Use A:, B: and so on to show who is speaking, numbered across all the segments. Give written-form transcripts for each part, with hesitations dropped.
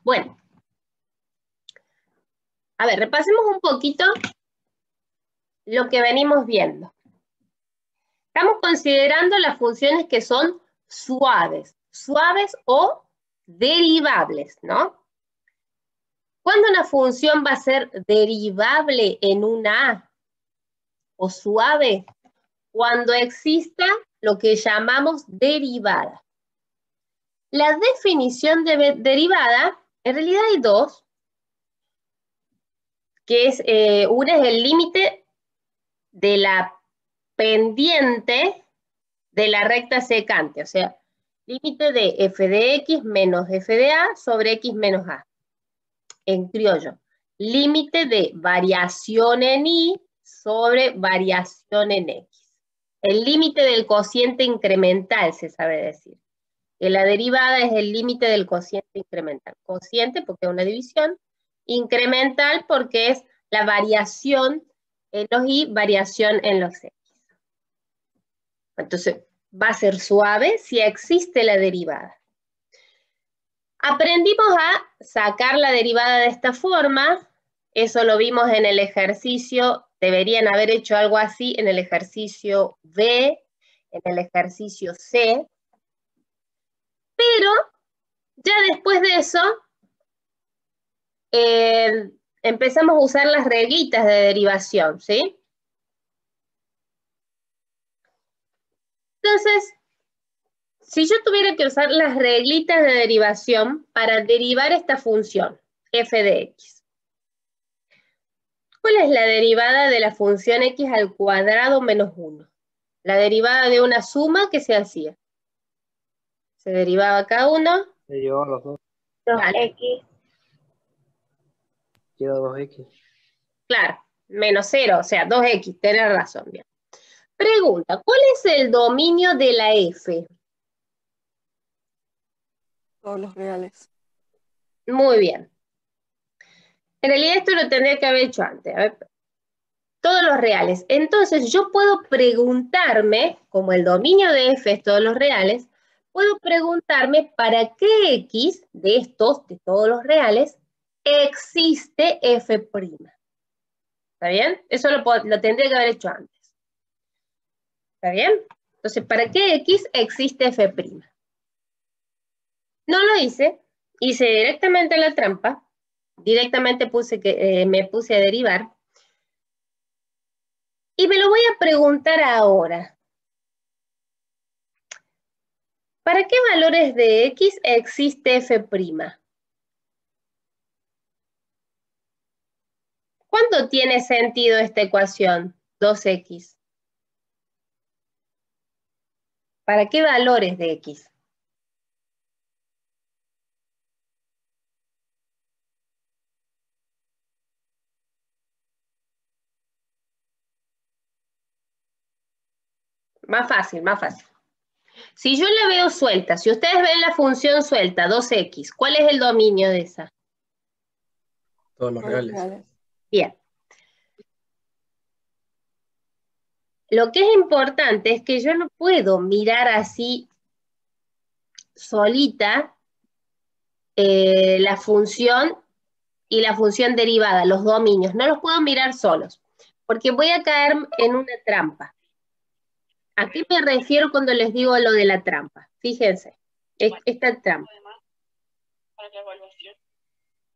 A: Bueno, a ver, repasemos un poquito lo que venimos viendo. Estamos considerando las funciones que son suaves o derivables, ¿no? ¿Cuándo una función va a ser derivable en una A o suave? Cuando exista lo que llamamos derivada. La definición de derivada, en realidad hay dos, que es, una es el límite de la pendiente de la recta secante, o sea, límite de f de x menos f de a sobre x menos a, en criollo. Límite de variación en y sobre variación en x. El límite del cociente incremental, se sabe decir. Que la derivada es el límite del cociente incremental. Cociente porque es una división, incremental porque es la variación en los y, variación en los x. Entonces, va a ser suave si existe la derivada. Aprendimos a sacar la derivada de esta forma, eso lo vimos en el ejercicio, deberían haber hecho algo así en el ejercicio B, en el ejercicio C, pero ya después de eso empezamos a usar las reglitas de derivación, ¿sí? Entonces, si yo tuviera que usar las reglitas de derivación para derivar esta función, f de x, ¿cuál es la derivada de la función x al cuadrado menos 1? La derivada de una suma que se hacía. Se derivaba cada uno.
B: Se llevó los dos.
A: 2x.
B: Queda 2x.
A: Claro, menos 0, o sea, 2x, tenés razón. Bien. Pregunta, ¿cuál es el dominio de la f?
C: Todos los reales.
A: Muy bien. En realidad esto lo tendría que haber hecho antes. A ver. Todos los reales. Entonces yo puedo preguntarme, como el dominio de f es todos los reales, puedo preguntarme para qué x de estos, de todos los reales, existe f'. ¿Está bien? Eso lo tendría que haber hecho antes. ¿Está bien? Entonces, ¿para qué x existe f'? No lo hice directamente la trampa, directamente me puse a derivar, y me lo voy a preguntar ahora. ¿Para qué valores de x existe f'? ¿Cuándo tiene sentido esta ecuación? 2x. ¿Para qué valores de x? Más fácil, más fácil. Si yo la veo suelta, si ustedes ven la función suelta, 2x, ¿cuál es el dominio de esa?
B: Todos los reales.
A: Bien. Lo que es importante es que yo no puedo mirar así solita la función y la función derivada, los dominios. No los puedo mirar solos, porque voy a caer en una trampa. ¿A qué me refiero cuando les digo lo de la trampa? Fíjense, esta trampa.
D: Para la evaluación.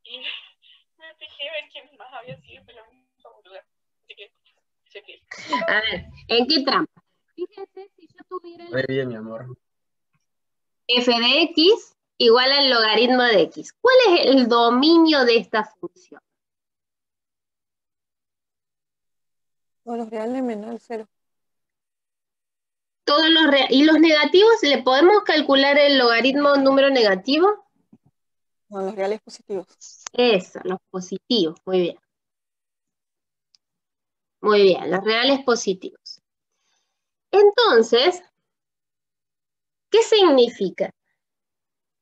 D: Y me fijé ver quién más había sido, pero no boluda. Así que, chequé.
A: A ver, ¿en qué trampa? Fíjense si yo tuviera
B: Muy bien, mi amor.
A: f de x igual al logaritmo de x. ¿Cuál es el dominio de esta función?
C: Todos los reales menos el 0.
A: Todos los ¿y los negativos? ¿Le podemos calcular el logaritmo número negativo?
C: No, los reales positivos.
A: Eso, los positivos, muy bien. Muy bien, los reales positivos. Entonces, ¿qué significa?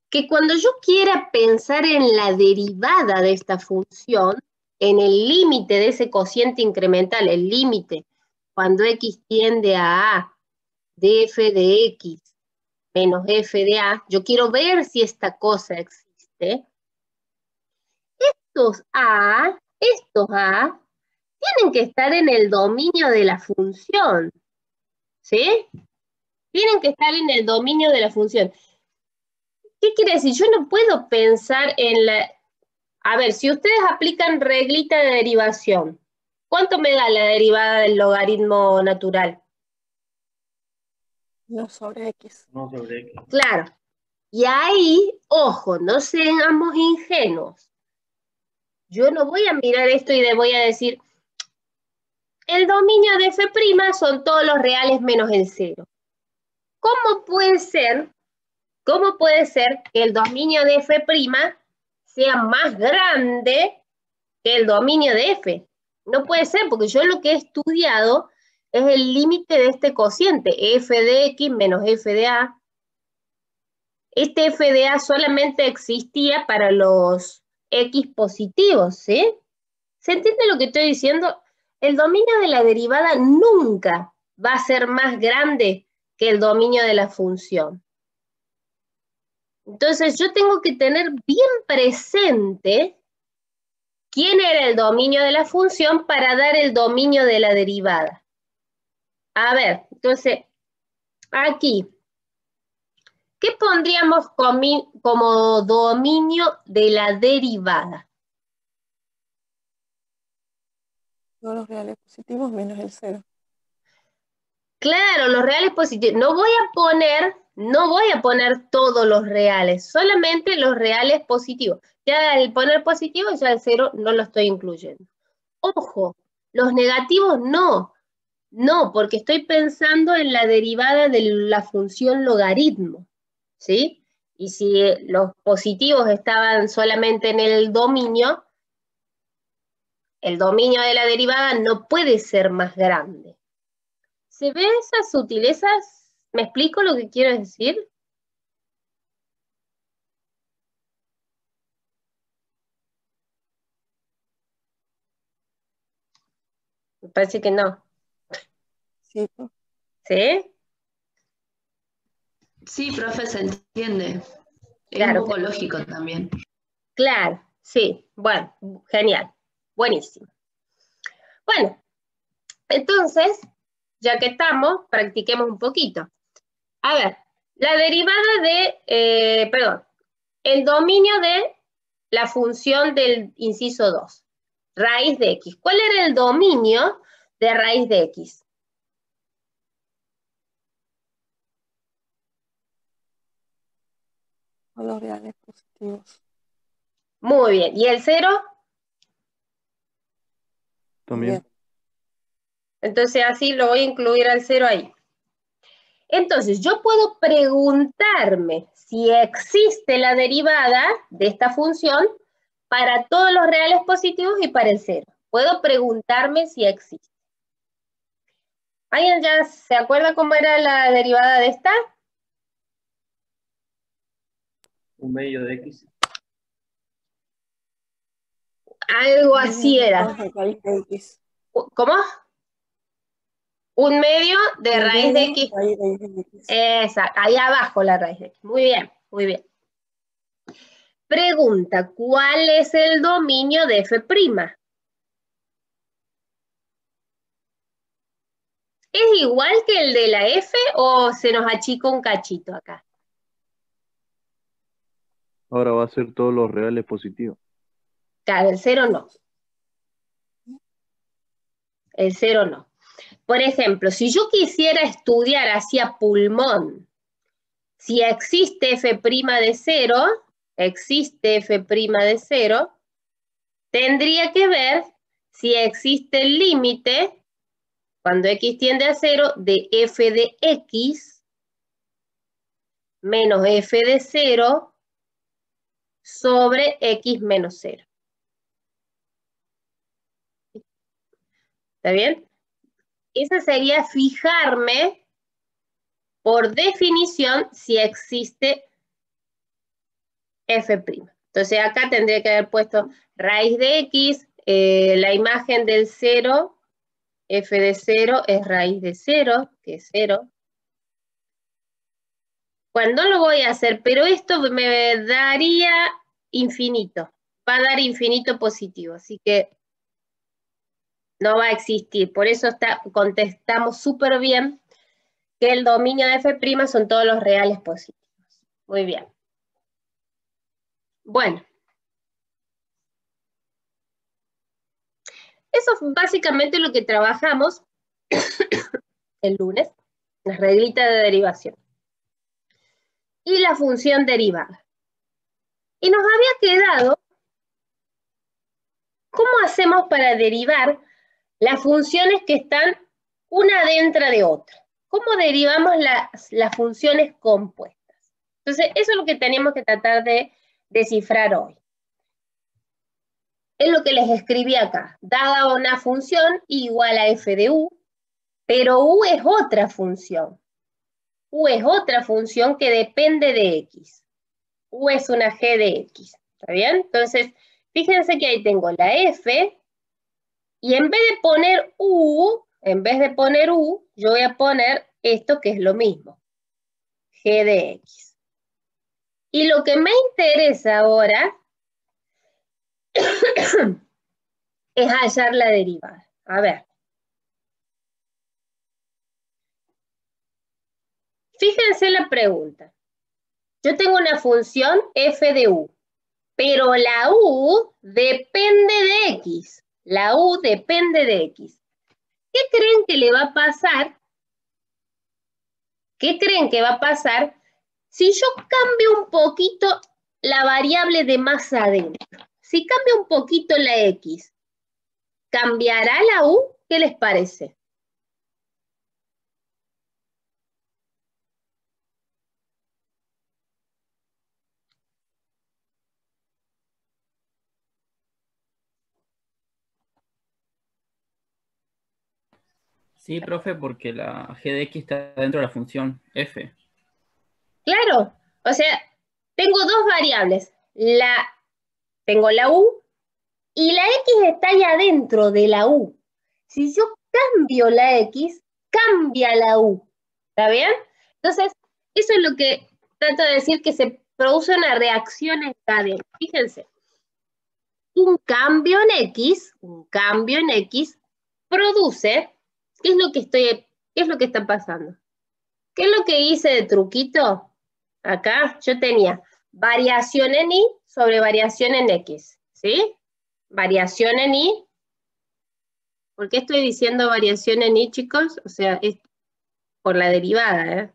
A: Que cuando yo quiera pensar en la derivada de esta función, en el límite de ese cociente incremental, el límite cuando x tiende a a de f de x menos f de a, yo quiero ver si esta cosa existe, estos A tienen que estar en el dominio de la función, ¿sí? Tienen que estar en el dominio de la función. ¿Qué quiere decir? Yo no puedo pensar en la... A ver, si ustedes aplican reglita de derivación, ¿cuánto me da la derivada del logaritmo natural?
C: 1 sobre X.
B: No sobre X.
A: Claro. Y ahí, ojo, no seamos ingenuos. Yo no voy a mirar esto y le voy a decir, el dominio de f' son todos los reales menos el 0. ¿Cómo puede ser que el dominio de f' sea más grande que el dominio de f? No puede ser, porque yo lo que he estudiado es el límite de este cociente, f de x menos f de a. Este f de a solamente existía para los x positivos, ¿sí? ¿Se entiende lo que estoy diciendo? El dominio de la derivada nunca va a ser más grande que el dominio de la función. Entonces yo tengo que tener bien presente quién era el dominio de la función para dar el dominio de la derivada. A ver, entonces, aquí, ¿qué pondríamos como dominio de la derivada?
C: Todos los reales positivos menos el 0.
A: Claro, los reales positivos. No voy a poner todos los reales, solamente los reales positivos. Ya al poner positivo, ya el 0 no lo estoy incluyendo. Ojo, los negativos no, porque estoy pensando en la derivada de la función logaritmo, ¿sí? Y si los positivos estaban solamente en el dominio de la derivada no puede ser más grande. ¿Se ven esas sutilezas? ¿Me explico lo que quiero decir? Me parece que no.
C: Sí, pues.
A: ¿Sí?
E: Sí, profe, se entiende. Es
A: Claro.
E: un poco lógico también.
A: Claro, sí. Bueno, genial. Buenísimo. Bueno, entonces, ya que estamos, practiquemos un poquito. A ver, la derivada de, el dominio de la función del inciso 2, raíz de x. ¿Cuál era el dominio de raíz de x?
C: Todos los reales positivos.
A: Muy bien. ¿Y el 0?
B: También.
A: Entonces así lo voy a incluir al 0 ahí. Entonces yo puedo preguntarme si existe la derivada de esta función para todos los reales positivos y para el 0. Puedo preguntarme si existe. ¿Alguien ya se acuerda cómo era la derivada de esta?
B: Un medio de X.
A: Algo así era.
C: Raíz de X.
A: ¿Cómo? Un medio de raíz de x.
C: Raíz de X.
A: Exacto, ahí abajo la raíz de x. Muy bien, muy bien. Pregunta, ¿cuál es el dominio de f'? ¿Es igual que el de la f o se nos achica un cachito acá?
B: Ahora va a ser todos los reales positivos.
A: Claro, el 0 no. El 0 no. Por ejemplo, si yo quisiera estudiar hacia pulmón, si existe f' de 0, tendría que ver si existe el límite, cuando x tiende a 0, de f de x menos f de 0 sobre x menos 0. ¿Está bien? Esa sería fijarme, por definición, si existe f'. Entonces acá tendría que haber puesto raíz de x, la imagen del 0, f de 0 es raíz de 0, que es 0. Bueno, no lo voy a hacer, pero esto me daría infinito. va a dar infinito positivo, así que no va a existir. Por eso contestamos súper bien que el dominio de F' son todos los reales positivos. Muy bien. Bueno. Eso es básicamente lo que trabajamos el lunes, las reglitas de derivación. Y la función derivada. Y nos había quedado, ¿cómo hacemos para derivar las funciones que están una dentro de otra? ¿Cómo derivamos las funciones compuestas? Entonces, eso es lo que tenemos que tratar de descifrar hoy. Es lo que les escribí acá. Dada una función igual a f de u, pero u es otra función. U es otra función que depende de x. U es una g de x. ¿Está bien? Entonces, fíjense que ahí tengo la f, y en vez de poner u, yo voy a poner esto que es lo mismo. G de x. Y lo que me interesa ahora es hallar la derivada. A ver. Fíjense la pregunta. Yo tengo una función f de u, pero la u depende de x. La u depende de x. ¿Qué creen que le va a pasar? ¿Qué creen que va a pasar si yo cambio un poquito la variable de más adentro? Si cambio un poquito la x, ¿cambiará la u? ¿Qué les parece?
F: Sí, profe, porque la g de x está dentro de la función f.
A: Claro, o sea, tengo dos variables. Tengo la u y la x está allá dentro de la u. Si yo cambio la x, cambia la u. ¿Está bien? Entonces, eso es lo que trato de decir, que se produce una reacción en cadena. Fíjense, un cambio en x produce, ¿qué es lo que está pasando? ¿Qué es lo que hice de truquito? Acá yo tenía variación en y sobre variación en x, ¿sí? Variación en y. ¿Por qué estoy diciendo variación en y, chicos? O sea, es por la derivada, ¿eh?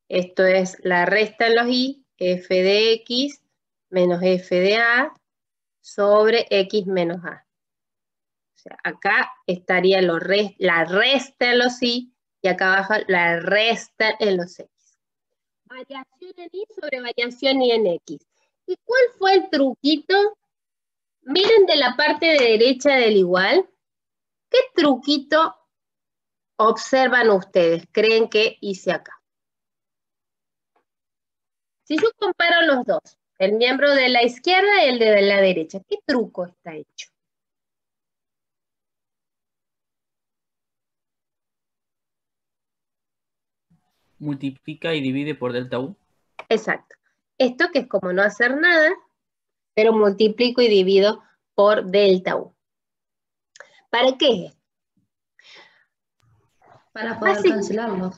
A: Esto es la resta en los y, f de x menos f de a sobre x menos a. O sea, acá estaría la resta en los y acá abajo la resta en los x. Variación en y sobre variación y en x. ¿Y cuál fue el truquito? Miren de la parte de derecha del igual. ¿Qué truquito observan ustedes? ¿Creen que hice acá? Si yo comparo los dos, el miembro de la izquierda y el de la derecha, ¿qué truco está hecho?
F: Multiplica y divide por delta u.
A: Exacto. Esto que es como no hacer nada, pero multiplico y divido por delta u. ¿Para qué es?
E: Para poder cancelarlo.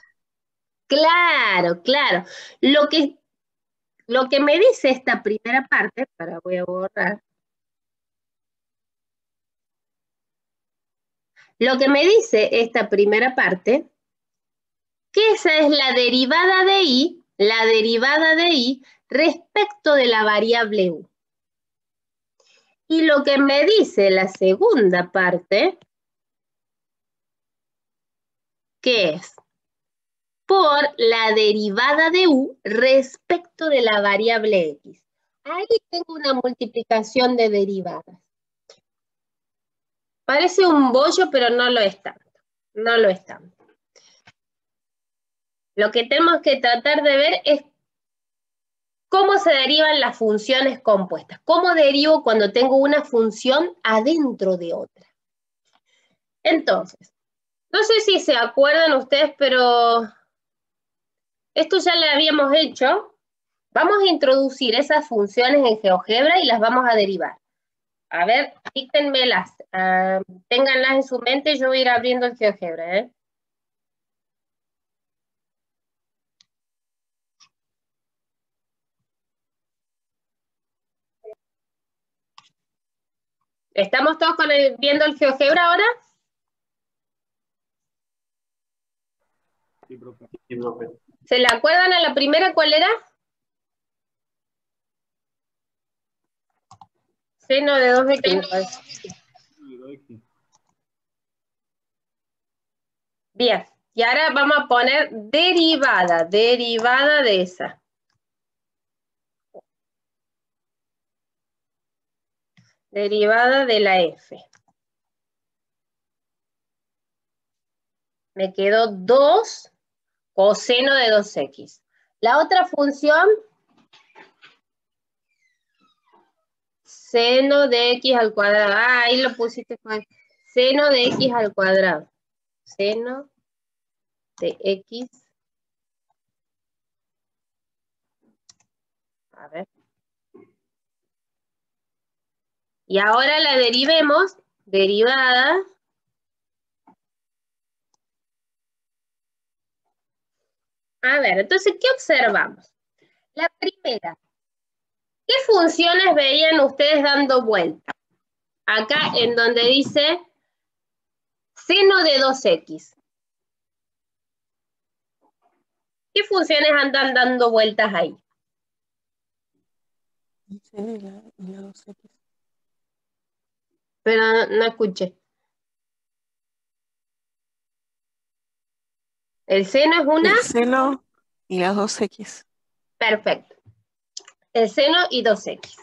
A: Claro, claro. Lo que me dice esta primera parte, voy a borrar. Lo que me dice esta primera parte, que esa es la derivada de y respecto de la variable u. Y lo que me dice la segunda parte, que es por la derivada de u respecto de la variable x. Ahí tengo una multiplicación de derivadas. Parece un bollo, pero no lo es tanto. No lo es tanto. Lo que tenemos que tratar de ver es cómo se derivan las funciones compuestas. ¿Cómo derivo cuando tengo una función adentro de otra? Entonces, no sé si se acuerdan ustedes, pero esto ya lo habíamos hecho. Vamos a introducir esas funciones en GeoGebra y las vamos a derivar. A ver, díctenmelas. Ténganlas en su mente, yo voy a ir abriendo el GeoGebra, ¿eh? ¿Estamos todos viendo el GeoGebra ahora?
B: Sí, profe. Sí, profe.
A: ¿Se la acuerdan a la primera cuál era? Seno de 2x. Bien, y ahora vamos a poner derivada de esa. Derivada de la f. Me quedó 2 coseno de 2x. La otra función, seno de x al cuadrado. Ah, ahí lo pusiste. Seno de x al cuadrado. Seno de x. A ver. Y ahora la derivemos. Derivada. A ver, entonces, ¿qué observamos? La primera. ¿Qué funciones veían ustedes dando vuelta? Acá en donde dice seno de 2x. ¿Qué funciones andan dando vueltas ahí?
C: El seno y la 2x.
A: Pero no escuché. ¿El seno es una?
C: El seno y las 2x.
A: Perfecto. El seno y 2x.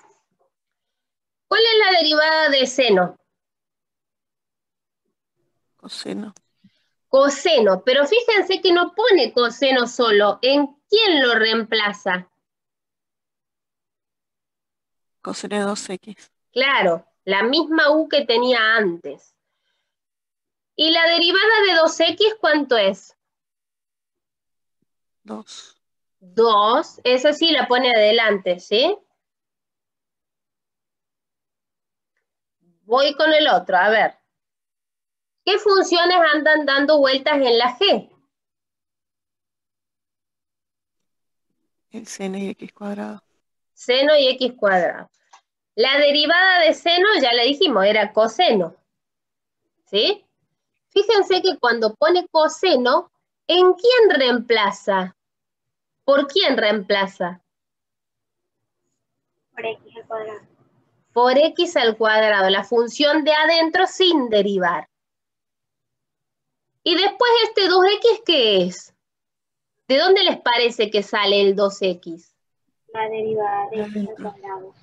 A: ¿Cuál es la derivada de seno?
C: Coseno.
A: Coseno, pero fíjense que no pone coseno solo. ¿En quién lo reemplaza?
C: Coseno de 2x.
A: Claro, la misma u que tenía antes. ¿Y la derivada de 2x cuánto es?
C: 2.
A: 2, esa sí la pone adelante, ¿sí? Voy con el otro, a ver. ¿Qué funciones andan dando vueltas en la G?
C: El seno y x cuadrado.
A: Seno y x cuadrado. La derivada de seno, ya le dijimos, era coseno. ¿Sí? Fíjense que cuando pone coseno, ¿en quién reemplaza? ¿Por quién reemplaza?
D: Por x al cuadrado.
A: Por x al cuadrado, la función de adentro sin derivar. Y después este 2x, ¿qué es? ¿De dónde les parece que sale el 2x?
D: La derivada de x al cuadrado.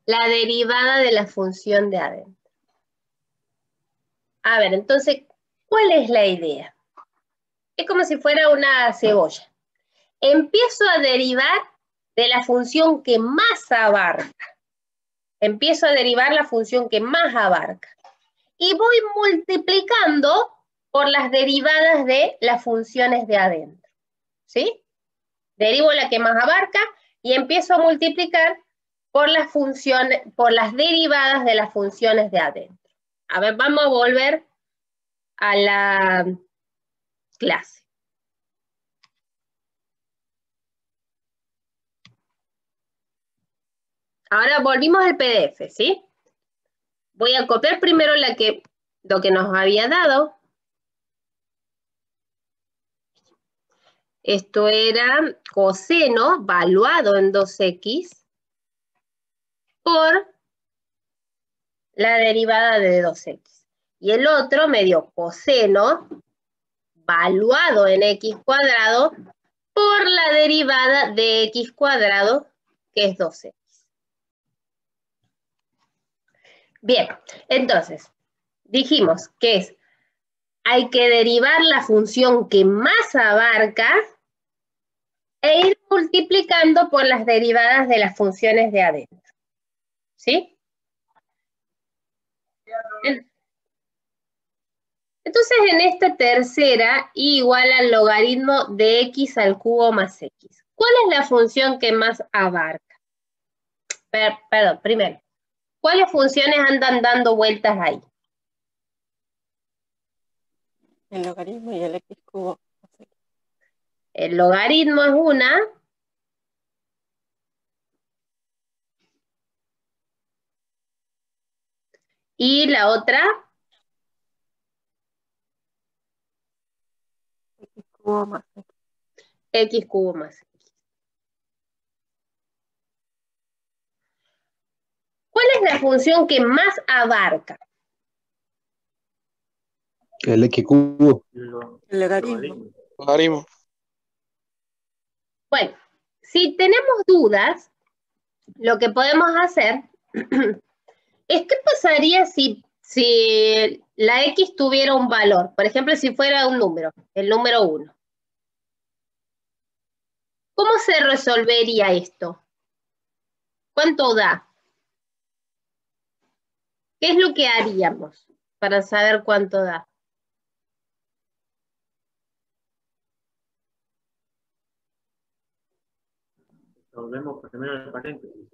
A: La derivada de la función de adentro. A ver, entonces, ¿cuál es la idea? Es como si fuera una cebolla. Empiezo a derivar de la función que más abarca. Empiezo a derivar la función que más abarca. Y voy multiplicando por las derivadas de las funciones de adentro. ¿Sí? Derivo la que más abarca y empiezo a multiplicar por las funciones, por las derivadas de las funciones de adentro. A ver, vamos a volver a la clase. Ahora volvimos al PDF, ¿sí? Voy a copiar primero lo que nos había dado. Esto era coseno valuado en 2x por la derivada de 2x. Y el otro me dio coseno valuado en x cuadrado por la derivada de x cuadrado, que es 2x. Bien, entonces, dijimos que hay que derivar la función que más abarca e ir multiplicando por las derivadas de las funciones de adentro. ¿Sí? Entonces, en esta tercera, y igual al logaritmo de x al cubo más x. ¿Cuál es la función que más abarca? Perdón, primero. ¿Cuáles funciones andan dando vueltas ahí?
C: El logaritmo y el x cubo más x.
A: El logaritmo es una. Y la otra,
C: X cubo más x.
A: x cubo más x. ¿Cuál es la función que más abarca?
G: El X cubo.
C: El logaritmo.
G: Logaritmo.
A: Bueno, si tenemos dudas, lo que podemos hacer es qué pasaría si la x tuviera un valor. Por ejemplo, si fuera un número, el número 1. ¿Cómo se resolvería esto? ¿Cuánto da? ¿Qué es lo que haríamos para saber cuánto da?
B: Resolvemos primero el paréntesis.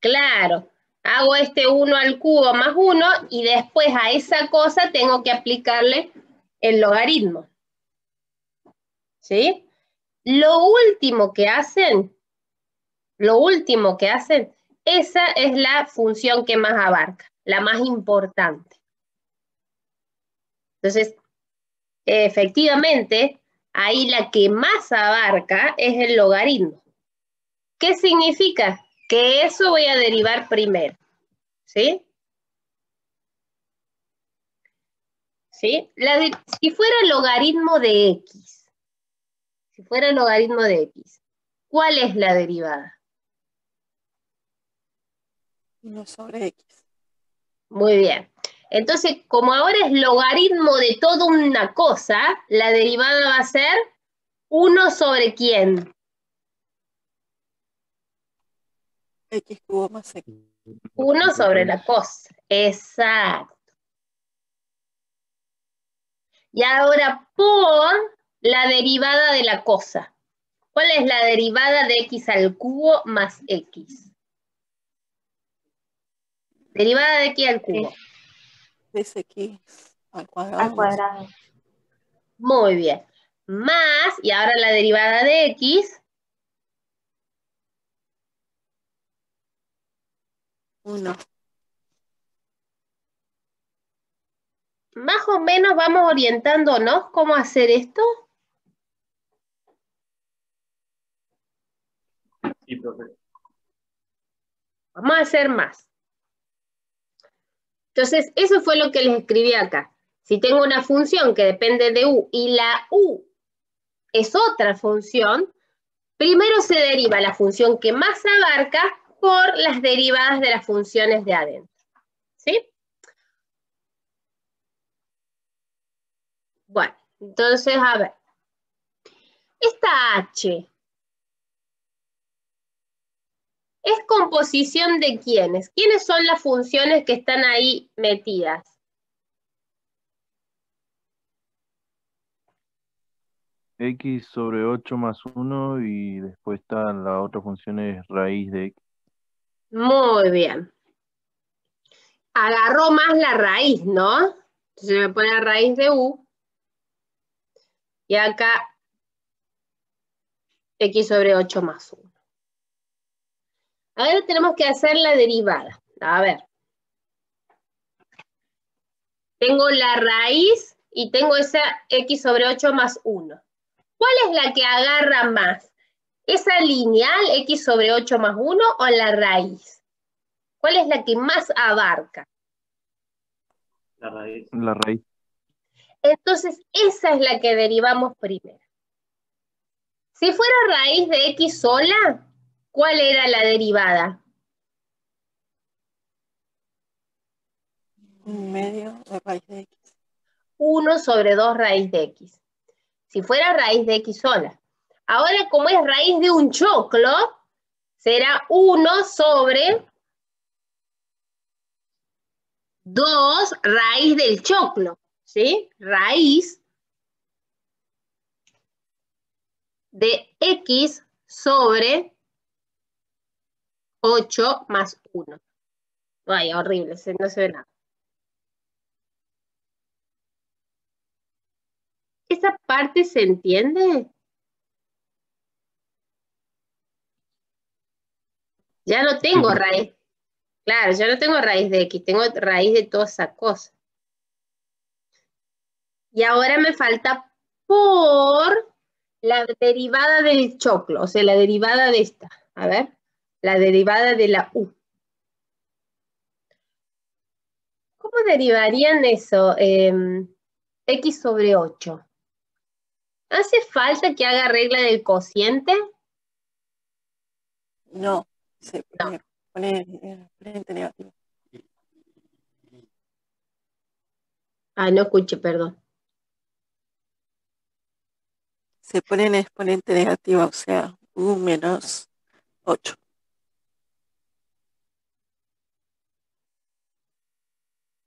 A: Claro, hago este 1 al cubo más 1 y después a esa cosa tengo que aplicarle el logaritmo. ¿Sí? Lo último que hacen, esa es la función que más abarca, la más importante. Entonces, efectivamente, ahí la que más abarca es el logaritmo. ¿Qué significa? Que eso voy a derivar primero. ¿Sí? ¿Sí? Si fuera logaritmo de x, ¿cuál es la derivada?
C: 1 sobre x.
A: Muy bien. Entonces, como ahora es logaritmo de toda una cosa, la derivada va a ser 1 sobre ¿quién?
C: X cubo más x.
A: 1 sobre la cosa. Exacto. Y ahora por la derivada de la cosa. ¿Cuál es la derivada de x al cubo más x? Derivada de x al cubo.
C: 3x al cuadrado.
E: Al cuadrado.
A: Muy bien. Más, y ahora la derivada de x.
C: 1.
A: Más o menos vamos orientándonos cómo hacer esto.
B: Sí, profe.
A: Vamos a hacer más. Entonces, eso fue lo que les escribí acá. Si tengo una función que depende de u y la u es otra función, primero se deriva la función que más abarca por las derivadas de las funciones de adentro. ¿Sí? Bueno, entonces, a ver. Esta h ¿es composición de quiénes? ¿Quiénes son las funciones que están ahí metidas?
B: X sobre 8 más 1 y después está la otra función es raíz de X.
A: Muy bien. Agarró más la raíz, ¿no? Entonces me pone la raíz de u. Y acá x sobre 8 más 1. Ahora tenemos que hacer la derivada. A ver. Tengo la raíz y tengo esa x sobre 8 más 1. ¿Cuál es la que agarra más? ¿Esa lineal x sobre 8 más 1 o la raíz? ¿Cuál es la que más abarca?
B: La raíz. La raíz.
A: Entonces, esa es la que derivamos primero. Si fuera raíz de x sola, ¿cuál era la derivada?
C: 1/2 de raíz de x.
A: 1 sobre 2 raíz de x. Si fuera raíz de x sola. Ahora, como es raíz de un choclo, será 1 sobre 2 raíz del choclo, ¿sí? Raíz de x sobre 8 más 1. Ay, horrible, no se ve nada. ¿Esa parte se entiende? Ya no
B: Sí,
A: tengo
B: profe.
A: raíz. Claro, ya no tengo raíz de X, tengo raíz de toda esa cosa. Y ahora me falta por la derivada del choclo, o sea, la derivada de esta. A ver, la derivada de la U. ¿Cómo derivarían eso? X sobre 8. ¿Hace falta que haga regla del cociente?
C: No, se
A: No.
C: pone exponente negativo.
A: Ah, no escuché, perdón.
C: Se pone en exponente negativo, o sea, U menos 8.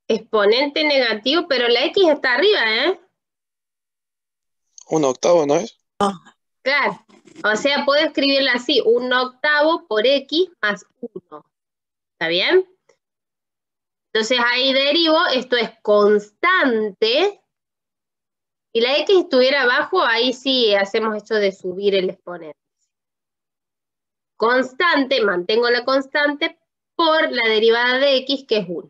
A: Exponente negativo, pero la X está arriba, ¿eh?
G: 1/8, ¿no es?
A: Claro. O sea, puedo escribirla así, 1/8 por X más 1. ¿Está bien? Entonces ahí derivo, esto es constante, y la X estuviera abajo, ahí sí hacemos esto de subir el exponente. Constante, mantengo la constante por la derivada de X, que es 1.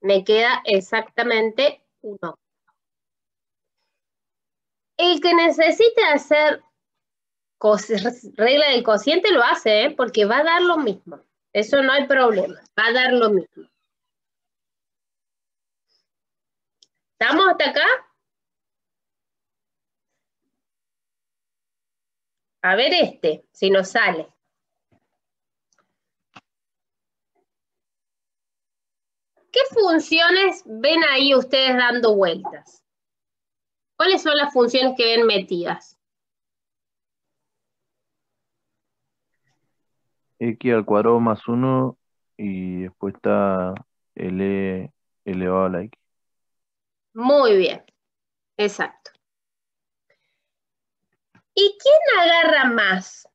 A: Me queda exactamente 1. El que necesite hacer regla del cociente lo hace, ¿eh? Porque va a dar lo mismo. Eso no hay problema, va a dar lo mismo. ¿Estamos hasta acá? A ver si nos sale. ¿Qué funciones ven ahí ustedes dando vueltas? ¿Cuáles son las funciones que ven metidas?
B: X al cuadrado más 1 y después está L elevado a la X.
A: Muy bien, exacto. ¿Y quién agarra más?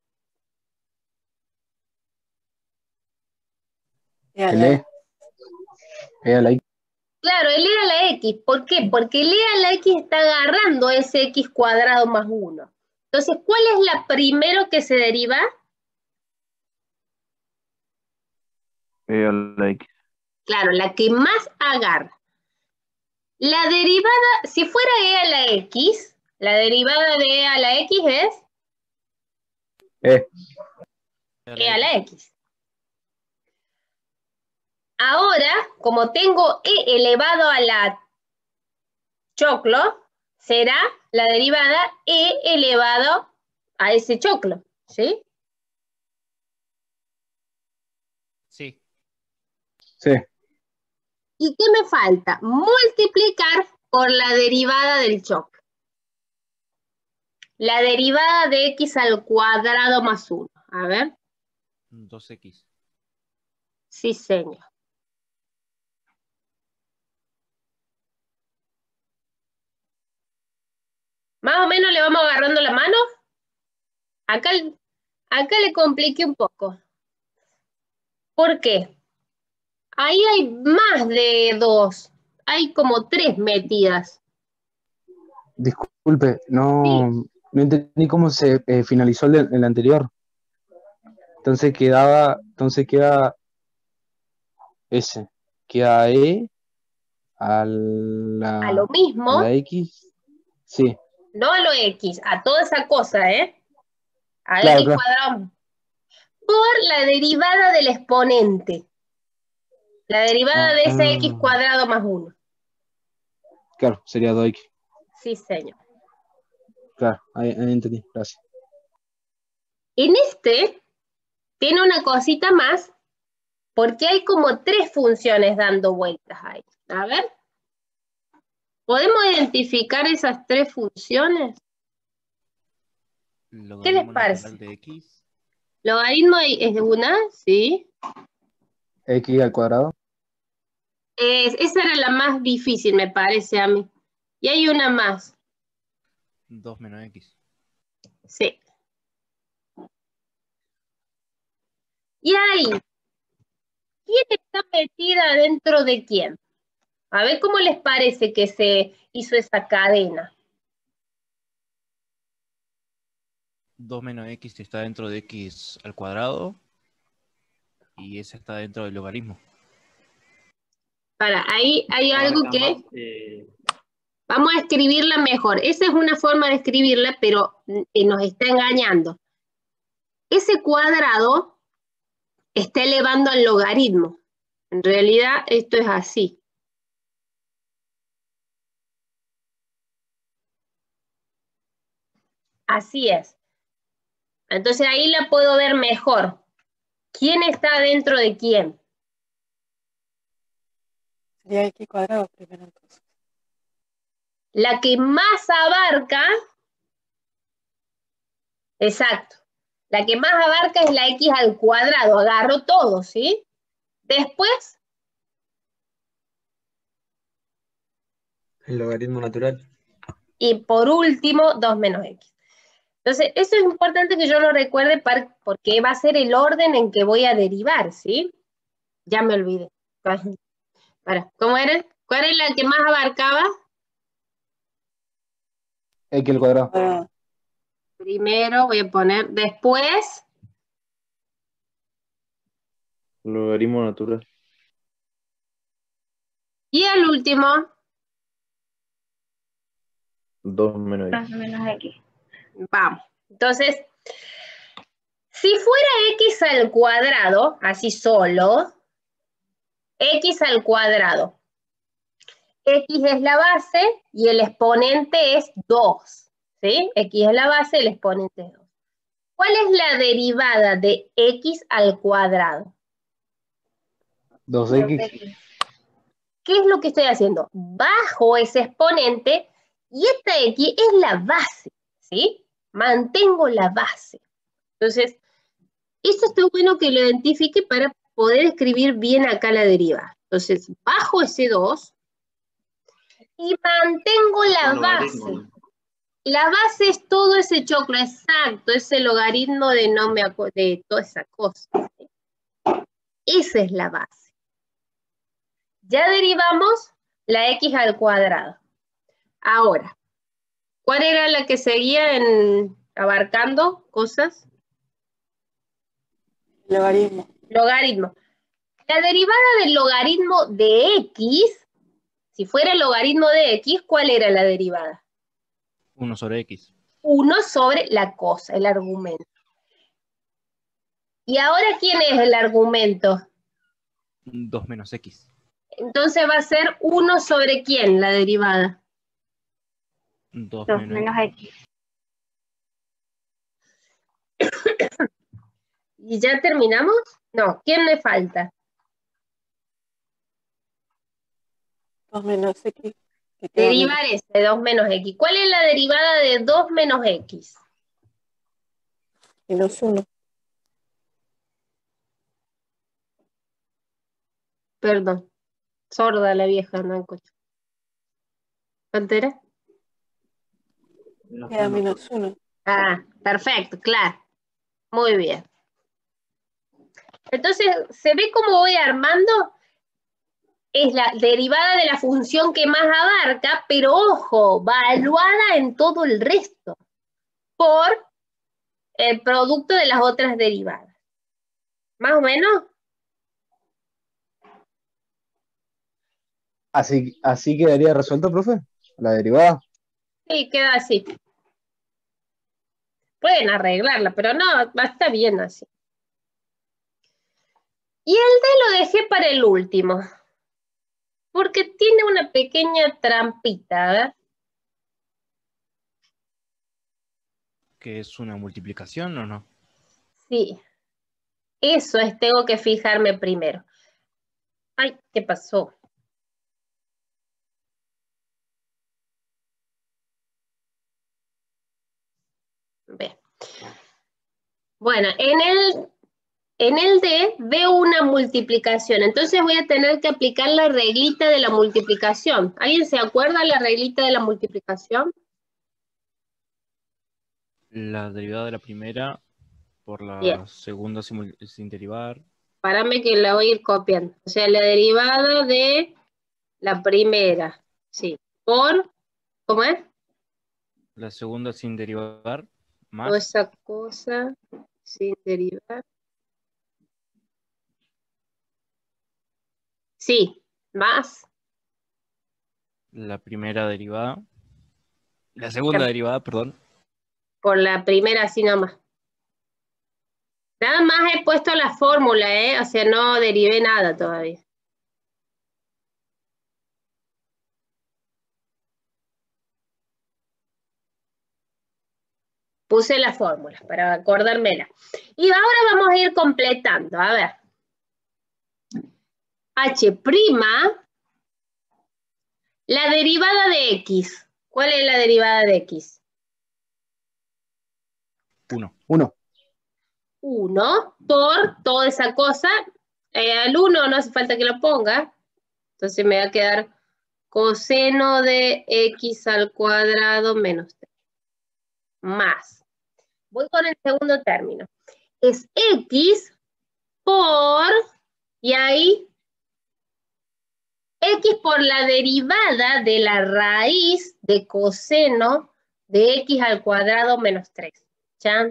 G: L a la X.
A: Claro, el E a la X. ¿Por qué? Porque el E a la X está agarrando ese X cuadrado más 1. Entonces, ¿cuál es la primero que se deriva?
B: E a la X.
A: Claro, la que más agarra. La derivada, si fuera E a la X, la derivada de E a la X es E a la X. Ahora, como tengo E elevado a la choclo, será la derivada E elevado a ese choclo, ¿sí?
H: Sí.
G: Sí.
A: ¿Y qué me falta? Multiplicar por la derivada del choclo. La derivada de X al cuadrado más 1. A ver.
H: 2X.
A: Sí, señor. Más o menos le vamos agarrando la mano. Acá le compliqué un poco. ¿Por qué? Ahí hay más de 2. Hay como 3 metidas.
G: Disculpe,
A: Sí.
G: no entendí cómo se finalizó el anterior. Entonces queda S. Queda E a
A: A lo
G: la
A: mismo,
G: X. Sí,
A: no a lo X, a toda esa cosa, ¿eh? A
G: claro,
A: X
G: claro.
A: cuadrado. Por la derivada del exponente. La derivada de ese X cuadrado más 1.
G: Claro, sería 2X.
A: Sí, señor.
G: Claro, ahí entendí, gracias.
A: En tiene una cosita más, porque hay como 3 funciones dando vueltas ahí. A ver. ¿Podemos identificar esas 3 funciones? ¿Qué les
H: Logaritmo
A: parece?
H: natural de X.
A: Logaritmo es una, sí.
G: X al cuadrado.
A: Esa era la más difícil, me parece a mí. Y hay una más.
H: 2 menos X.
A: Sí. Y ahí, ¿quién está metida dentro de quién? A ver cómo les parece que se hizo esa cadena.
H: 2 menos x está dentro de x al cuadrado y ese está dentro del logaritmo.
A: Para, ahí hay algo
F: Abarca
A: que...
F: más,
A: Vamos a escribirla mejor. Esa es una forma de escribirla, pero nos está engañando. Ese cuadrado está elevando al logaritmo. En realidad, esto es así. Así es. Entonces ahí la puedo ver mejor. ¿Quién está dentro de quién?
C: Sería x cuadrado primero entonces.
A: La que más abarca, exacto, la que más abarca es la x al cuadrado, agarro todo, ¿sí? Después,
G: El logaritmo natural.
A: y por último, 2 menos x. Entonces, eso es importante que yo lo recuerde porque va a ser el orden en que voy a derivar, ¿sí? Ya me olvidé. Para, ¿cómo era? ¿Cuál es la que más abarcaba?
G: X al cuadrado.
C: Ah,
A: Primero voy a poner, después,
B: Logaritmo natural.
A: y el último,
B: 2 menos x.
D: 2 menos x.
A: vamos. Entonces, si fuera x al cuadrado, así solo, x al cuadrado, x es la base y el exponente es 2, ¿sí? X es la base, el exponente es 2. ¿Cuál es la derivada de x al cuadrado?
G: 2x.
A: ¿Qué es lo que estoy haciendo? Bajo ese exponente y esta x es la base, ¿sí? Mantengo la base. Entonces, esto está bueno que lo identifique para poder escribir bien acá la derivada. Entonces, bajo ese 2 y mantengo la base. La base es todo ese choclo, exacto, ese logaritmo de no me acuerdo, de toda esa cosa. Esa es la base. Ya derivamos la x al cuadrado. Ahora, ¿cuál era la que seguía abarcando cosas?
C: logaritmo.
A: Logaritmo. La derivada del logaritmo de x, si fuera el logaritmo de x, ¿cuál era la derivada?
H: 1 sobre x.
A: 1 sobre la cosa, el argumento. ¿Y ahora quién es el argumento?
H: 2 menos x.
A: Entonces va a ser 1 sobre quién la derivada.
H: 2
D: 2
H: menos
D: menos
H: x.
D: x.
A: ¿Y ya terminamos? No, ¿quién me falta?
C: 2 menos x. Que queda
A: Derivar ese 2 menos x. ¿Cuál es la derivada de 2 menos x?
C: menos 1.
A: Perdón, sorda la vieja, no escucho. ¿Cuánto era?
C: Queda menos 1.
A: Ah, perfecto, claro. Muy bien. Entonces, ¿se ve cómo voy armando? Es la derivada de la función que más abarca, pero ojo, valuada en todo el resto por el producto de las otras derivadas. ¿Más o menos?
G: Así quedaría resuelto, profe, la derivada.
A: Sí, queda así. Pueden arreglarla, pero no, está bien así. Y el D lo dejé para el último, porque tiene una pequeña trampita, ¿verdad?
H: ¿Que es una multiplicación o no?
A: Sí, eso es, tengo que fijarme primero. Ay, ¿qué pasó? Ve. Bueno, en el D veo una multiplicación, entonces voy a tener que aplicar la reglita de la multiplicación. ¿Alguien se acuerda la reglita de la multiplicación?
H: La derivada de la primera por
A: Bien.
H: la segunda sin derivar.
A: Párame que la voy a ir copiando. O sea, la derivada de la primera, sí, por, ¿cómo es?
H: La segunda sin derivar,
A: O
H: más
A: esa cosa sin derivar. Sí, más.
H: la primera derivada. La segunda derivada, perdón.
A: Por la primera así nomás. Nada más he puesto la fórmula, o sea, no derivé nada todavía. Puse las fórmulas para acordármela. Y ahora vamos a ir completando. A ver. H', la derivada de X. ¿Cuál es la derivada de X?
H: 1.
G: 1.
A: 1 por toda esa cosa. Al 1 no hace falta que lo ponga. Entonces me va a quedar coseno de X al cuadrado menos 3. Más. Voy con el segundo término. Es X por, y ahí, X por la derivada de la raíz de coseno de X al cuadrado menos 3. ¿Ya?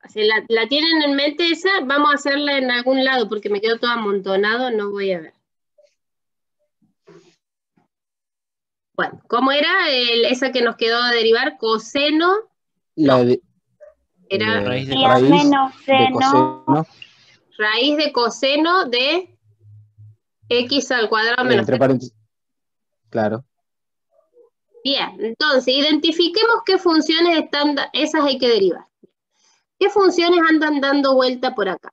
A: Si la tienen en mente esa, vamos a hacerla en algún lado porque me quedo todo amontonado, no voy a ver. Bueno, ¿cómo era esa que nos quedó de derivar? Coseno.
G: La de,
A: Era
H: Raíz de
G: raíz
D: menos
G: de
D: seno.
G: coseno
A: raíz de coseno de X al cuadrado menos
G: entre
A: 3.
G: paréntesis. Claro.
A: Bien, entonces identifiquemos qué funciones están, esas hay que derivar. ¿Qué funciones andan dando vuelta por acá?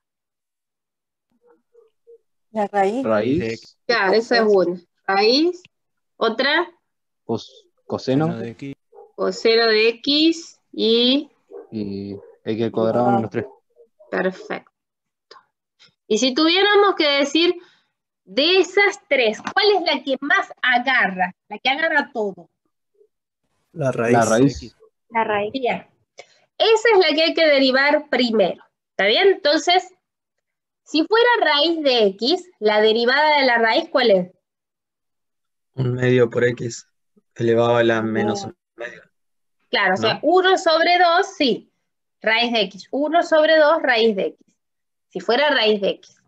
C: La raíz.
H: Raíz de X.
G: Raíz,
A: Claro, esa es una. Raíz, otra,
G: coseno
H: de X.
A: coseno de X y
G: y X al cuadrado menos 3.
A: perfecto. Y si tuviéramos que decir de esas tres, ¿cuál es la que más agarra? La que agarra todo.
I: La raíz.
G: La raíz.
D: La raíz.
A: Bien. Esa es la que hay que derivar primero. ¿Está bien? Entonces, si fuera raíz de X, la derivada de la raíz, ¿cuál es?
I: 1/2 por X elevado a la menos 1/2.
A: Claro, o
I: ¿No?
A: sea, 1 sobre 2, sí. Raíz de X. 1 sobre 2, raíz de X. Si fuera raíz de X.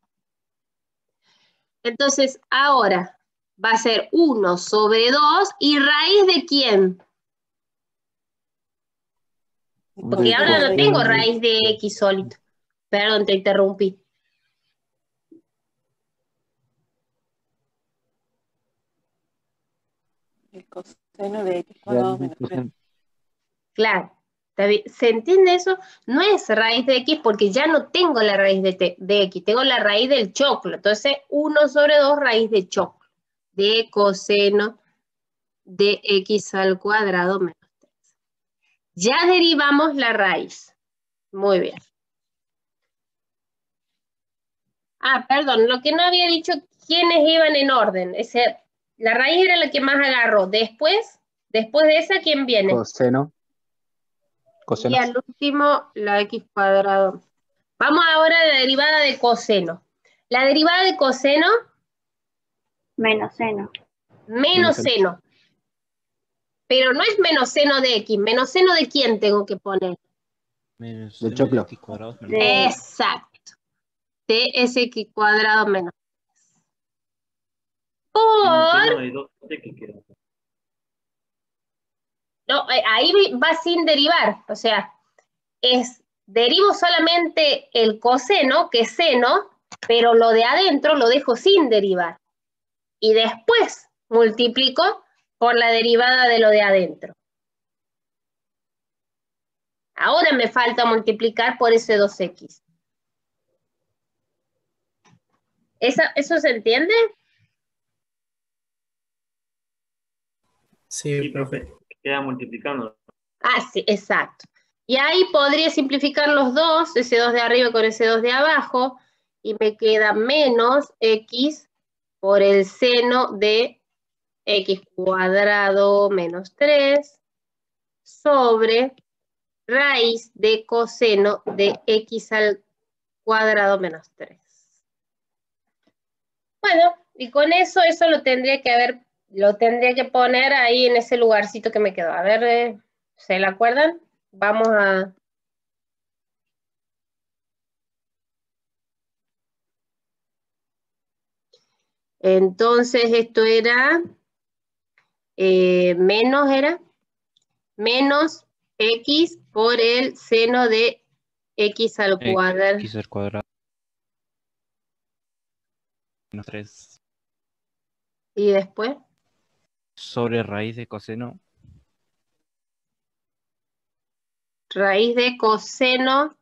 A: Entonces, ahora va a ser 1 sobre 2 y raíz de ¿quién? Porque ahora no tengo raíz de X solito. Perdón, te interrumpí.
C: El coseno de X cuadrado menos 3.
A: Claro. ¿Se entiende eso? No es raíz de X porque ya no tengo la raíz de X, tengo la raíz del choclo. Entonces, 1 sobre 2 raíz de choclo. De coseno de X al cuadrado menos 3. Ya derivamos la raíz. Muy bien. Ah, perdón, lo que no había dicho, ¿quiénes iban en orden? La raíz era la que más agarró. Después de esa, ¿quién viene?
G: Coseno.
A: Y al último, la X cuadrado. Vamos ahora a la derivada de coseno. La derivada de coseno.
D: Menos seno.
A: Menos seno. Pero no es menos seno de X. ¿Menos seno de quién tengo que poner?
H: Menos
G: De choclo.
H: X cuadrado.
A: Exacto. De ese X cuadrado menos 3. Por... No, ahí va sin derivar. O sea, derivo solamente el coseno, que es seno, pero lo de adentro lo dejo sin derivar. Y después multiplico por la derivada de lo de adentro. Ahora me falta multiplicar por ese 2x. ¿Eso se entiende?
I: Sí, profe.
J: Queda multiplicando.
A: Ah, sí, exacto. Y ahí podría simplificar los dos, ese 2 de arriba con ese 2 de abajo, y me queda menos x por el seno de x cuadrado menos 3 sobre raíz de coseno de x al cuadrado menos 3. Bueno, y con eso lo tendría que poner ahí en ese lugarcito que me quedó. A ver, ¿se la acuerdan? Vamos a... Entonces esto era, menos x por el seno de x al cuadrado.
H: X al cuadrado menos 3
A: Y después,
H: sobre raíz de coseno
A: raíz de coseno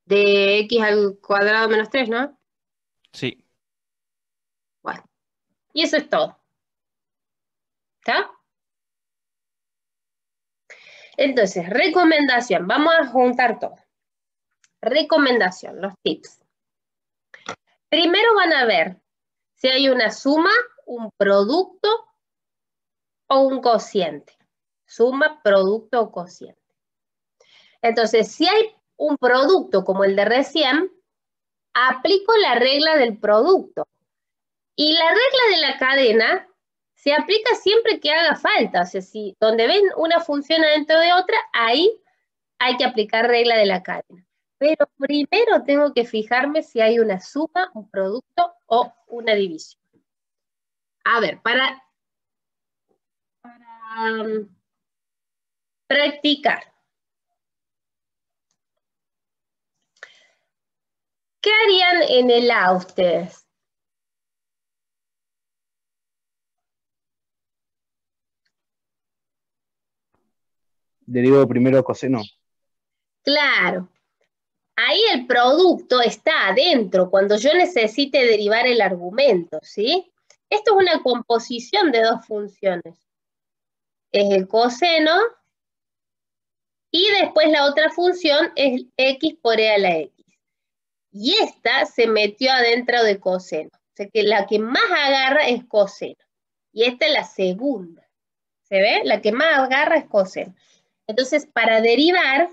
A: de x al cuadrado menos 3, ¿no?
H: Sí.
A: Bueno, y eso es todo. ¿Está? Entonces, recomendación. Vamos a juntar todo. Recomendación, los tips. Primero van a ver si hay una suma, un producto o un cociente. Suma, producto o cociente. Entonces, si hay un producto como el de recién, aplico la regla del producto. Y la regla de la cadena se aplica siempre que haga falta. O sea, si donde ven una función adentro de otra, ahí hay que aplicar regla de la cadena. Pero primero tengo que fijarme si hay una suma, un producto o una división. A ver, para practicar. ¿Qué harían en el A ustedes?
G: Derivo primero coseno.
A: Claro. Ahí el producto está adentro cuando yo necesite derivar el argumento, ¿sí? Esto es una composición de dos funciones. Es el coseno y después la otra función es x por e a la x. Y esta se metió adentro de coseno. O sea que la que más agarra es coseno. Y esta es la segunda. ¿Se ve? La que más agarra es coseno. Entonces, para derivar,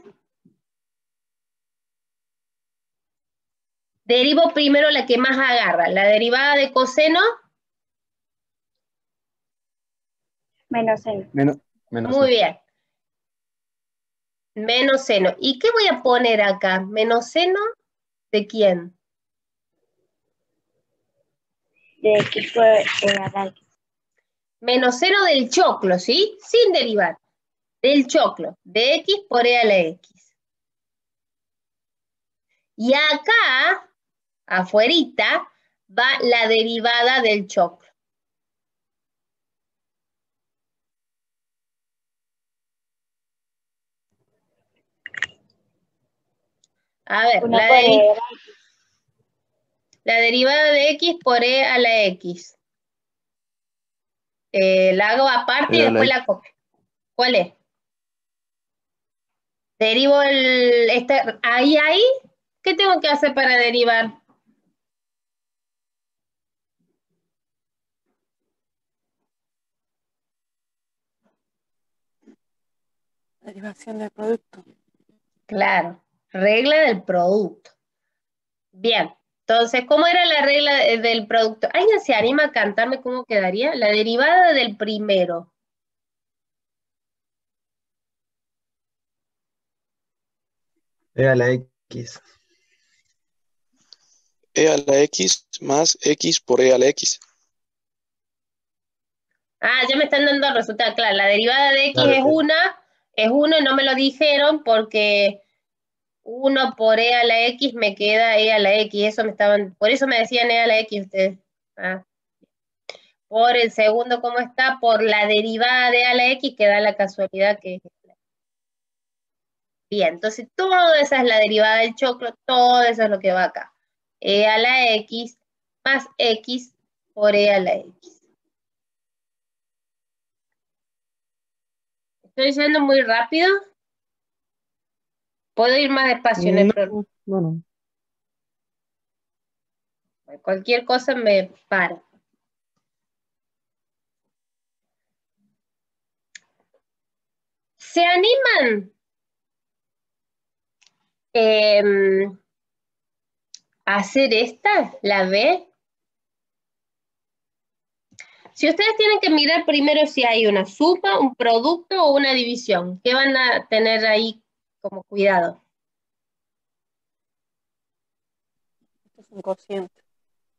A: derivo primero la que más agarra. La derivada de coseno.
D: Menos seno.
G: Menos
A: Muy bien. Menos seno. ¿Y qué voy a poner acá? ¿Menos seno de quién?
D: De x por e a la x.
A: Menos seno del choclo, ¿sí? Sin derivar. Del choclo. De x por e a la x. Y acá, afuerita, va la derivada del choclo. A ver, la derivada de x por e a la x. La hago aparte y después la copio. ¿Cuál es? Derivo ahí, ¿qué tengo que hacer para derivar?
C: Derivación del producto.
A: Claro, regla del producto. Bien, entonces, ¿cómo era la regla del producto? ¿Alguien se anima a cantarme cómo quedaría? La derivada del primero.
I: E a la X.
J: E a la X más X por E a la X.
A: Ah, ya me están dando el resultado, claro. La derivada de X
I: Claro,
A: es 1 y no me lo dijeron porque 1 por E a la X me queda E a la X. Por eso me decían E a la X ustedes. Ah. Por el segundo, ¿cómo está? Por la derivada de E a la X que da la casualidad que es. Bien, entonces toda esa es la derivada del choclo, todo eso es lo que va acá. E a la X más X por E a la X. ¿Estoy yendo muy rápido? ¿Puedo ir más despacio en el programa?
G: No.
A: Cualquier cosa me para. ¿Se animan hacer esta, la B. Si ustedes tienen que mirar primero si hay una suma, un producto o una división, ¿qué van a tener ahí como cuidado?
C: Esto es un cociente.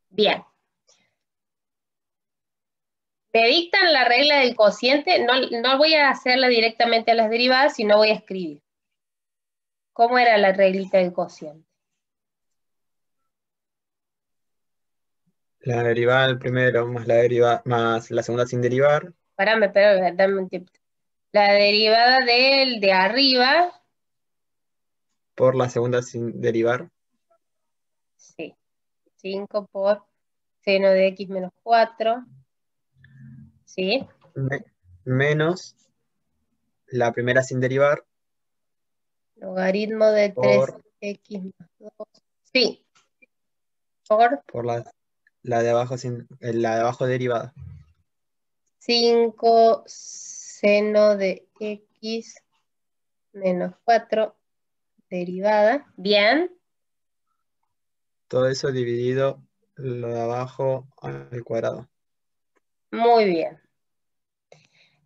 A: Bien. Me dictan la regla del cociente, no voy a hacerla directamente a las derivadas, sino voy a escribir. ¿Cómo era la reglita del cociente?
I: La derivada del primero más más la segunda sin derivar
A: Espérame, dame un tiempo. La derivada del de arriba,
I: por la segunda sin derivar
A: sí, 5 por seno de x menos 4, ¿sí?
I: menos la primera sin derivar
A: Logaritmo de
I: por
A: 3x más 2, sí, por
I: la de abajo la de abajo derivada.
A: 5 seno de x menos 4 derivada, bien.
I: Todo eso dividido lo de abajo al cuadrado.
A: Muy bien.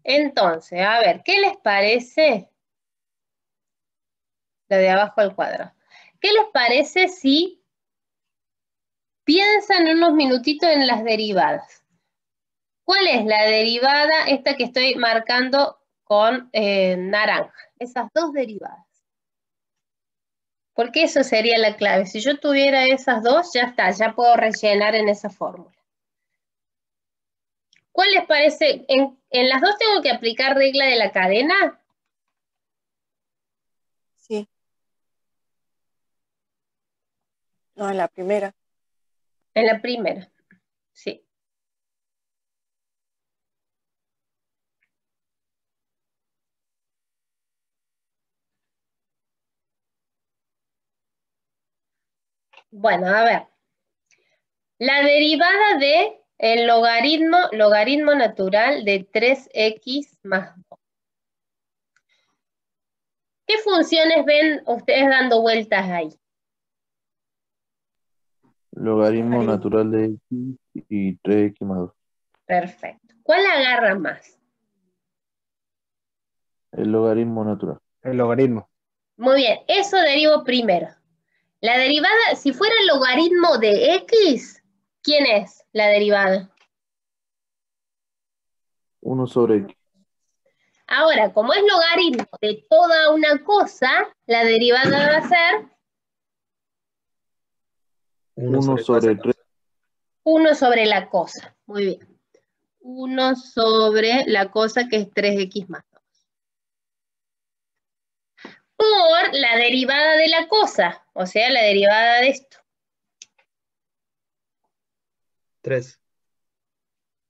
A: Entonces, a ver, ¿qué les parece? La de abajo al cuadrado. ¿Qué les parece si piensan unos minutitos en las derivadas? ¿Cuál es la derivada? Esta que estoy marcando con naranja. Esas dos derivadas. Porque eso sería la clave. Si yo tuviera esas dos, ya está, ya puedo rellenar en esa fórmula. ¿Cuál les parece? ¿En las dos tengo que aplicar regla de la cadena?
C: Sí. No, en la primera.
A: En la primera, sí. Bueno, a ver. La derivada de el logaritmo natural de 3x más 2. ¿Qué funciones ven ustedes dando vueltas ahí?
B: Logaritmo natural de x y 3x más 2.
A: Perfecto. ¿Cuál agarra más?
B: El logaritmo natural.
G: El logaritmo.
A: Muy bien, eso derivo primero. La derivada, si fuera el logaritmo de x, ¿quién es la derivada?
B: 1 sobre x.
A: Ahora, como es logaritmo de toda una cosa, la derivada va a ser
B: 1 sobre 3.
A: 1 sobre la cosa. Muy bien. 1 sobre la cosa que es 3x más 2. Por la derivada de la cosa, o sea, la derivada de esto.
I: 3.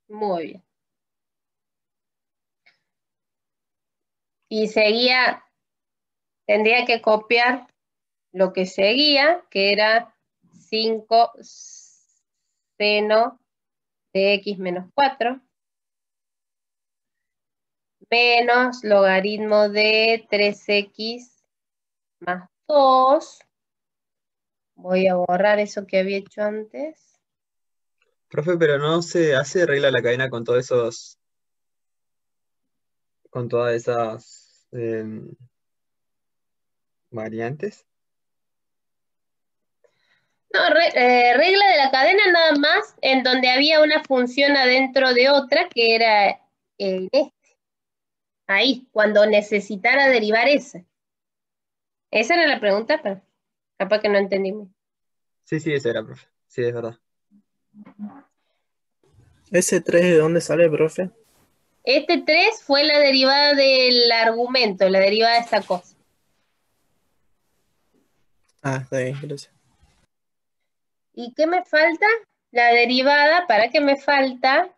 A: Muy bien. Y tendría que copiar lo que seguía, que era 5 seno de x menos 4, menos logaritmo de 3x más 2. Voy a borrar eso que había hecho antes.
I: Profe, pero no se hace regla la cadena con todas esas variantes.
A: No, regla de la cadena nada más en donde había una función adentro de otra que era este. Ahí, cuando necesitara derivar esa. Esa era la pregunta, pero capaz que no entendí muy.
I: Sí, esa era, profe. Sí, es verdad.
K: ¿Ese 3 de dónde sale, profe?
A: Este 3 fue la derivada del argumento, la derivada de esta cosa.
K: Ah, está bien, gracias.
A: ¿Y qué me falta? La derivada, ¿para qué me falta?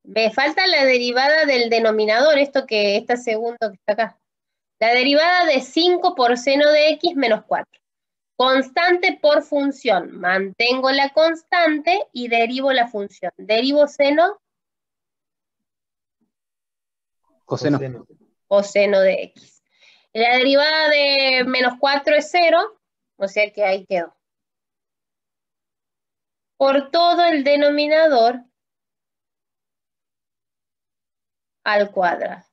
A: Me falta la derivada del denominador, esta segunda que está acá. La derivada de 5 por seno de x menos 4. Constante por función. Mantengo la constante y derivo la función. Derivo seno.
G: Coseno.
A: Coseno de x. La derivada de menos 4 es 0, o sea que ahí quedó. Por todo el denominador al cuadrado.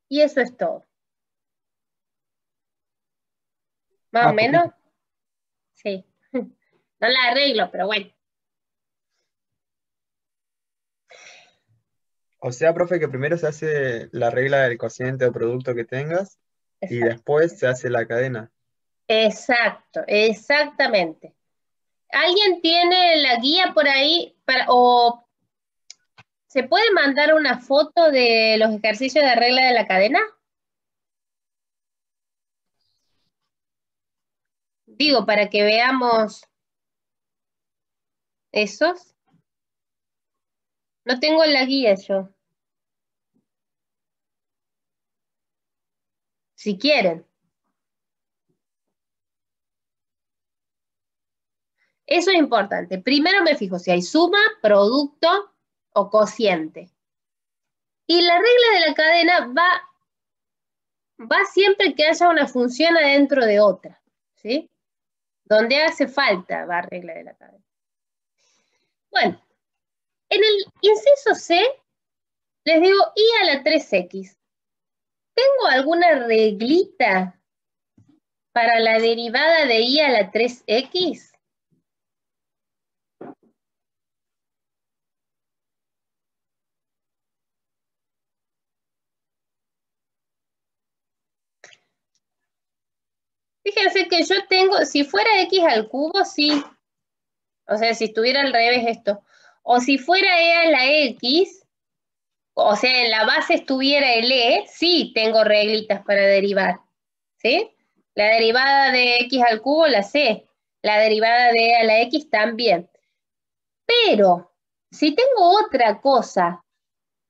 A: Y eso es todo. Más o menos.
G: poquito.
A: Sí. No la arreglo, pero bueno.
I: O sea, profe, que primero se hace la regla del cociente o producto que tengas y
A: Exacto.
I: después se hace la cadena.
A: Exacto, exactamente. ¿Alguien tiene la guía por ahí? ¿O se puede mandar una foto de los ejercicios de regla de la cadena? Digo, para que veamos esos. No tengo la guía yo. Si quieren. Eso es importante. Primero me fijo si hay suma, producto o cociente. Y la regla de la cadena va siempre que haya una función adentro de otra, ¿sí? Donde hace falta va regla de la cadena. Bueno, en el inciso C les digo y a la 3x. ¿Tengo alguna reglita para la derivada de y a la 3x? Fíjense que yo tengo, si fuera x al cubo, sí. O sea, si estuviera al revés esto. O si fuera e a la x, o sea, en la base estuviera el e, sí tengo reglitas para derivar. ¿Sí? La derivada de x al cubo la sé. La derivada de e a la x también. Pero, si tengo otra cosa,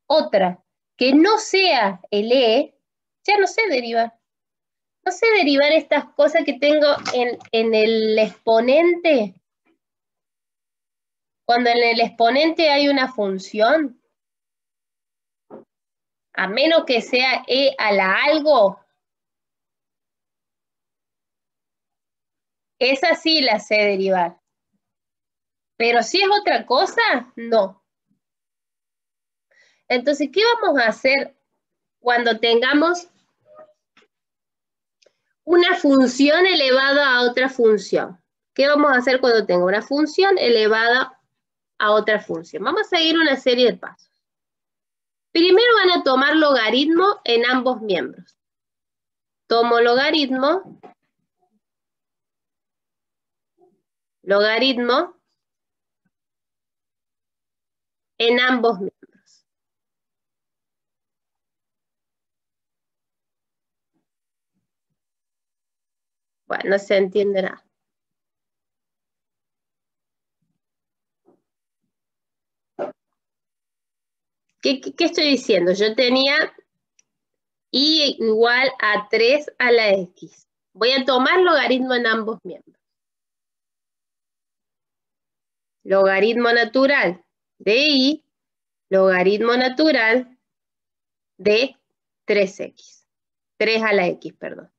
A: otra, que no sea el e, ya no sé derivar. No sé derivar estas cosas que tengo en el exponente. Cuando en el exponente hay una función, a menos que sea e a la algo, esa sí la sé derivar. Pero si es otra cosa, no. Entonces, ¿qué vamos a hacer cuando tengamos una función elevada a otra función? ¿Qué vamos a hacer cuando tenga una función elevada a otra función? Vamos a seguir una serie de pasos. Primero van a tomar logaritmo en ambos miembros. Tomo logaritmo en ambos miembros. Bueno, no se entiende nada. ¿Qué estoy diciendo? Yo tenía y igual a 3 a la x. Voy a tomar logaritmo en ambos miembros. Logaritmo natural de y, logaritmo natural de 3x. 3 a la x, perdón.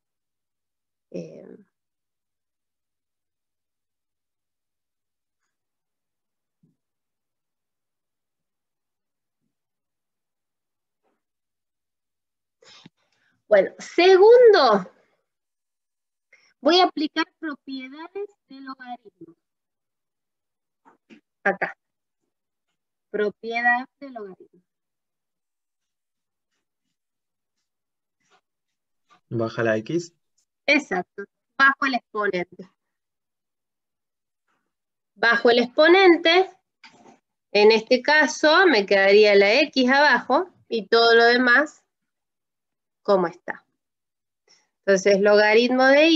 A: Bueno, segundo, voy a aplicar propiedades de logaritmo. Acá. Propiedad de logaritmo.
I: Baja la X.
A: Exacto. Bajo el exponente. Bajo el exponente, en este caso me quedaría la X abajo y todo lo demás como está. Entonces, logaritmo de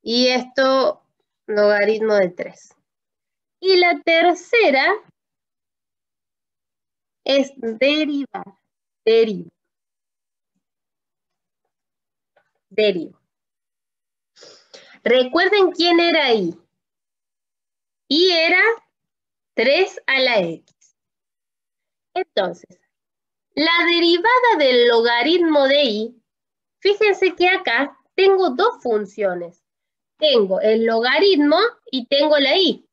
A: y esto, logaritmo de 3. Y la tercera es derivar. Derivo. Recuerden quién era y. Y era 3 a la x. Entonces, La derivada del logaritmo de i, fíjense que acá tengo dos funciones. Tengo el logaritmo y tengo la i.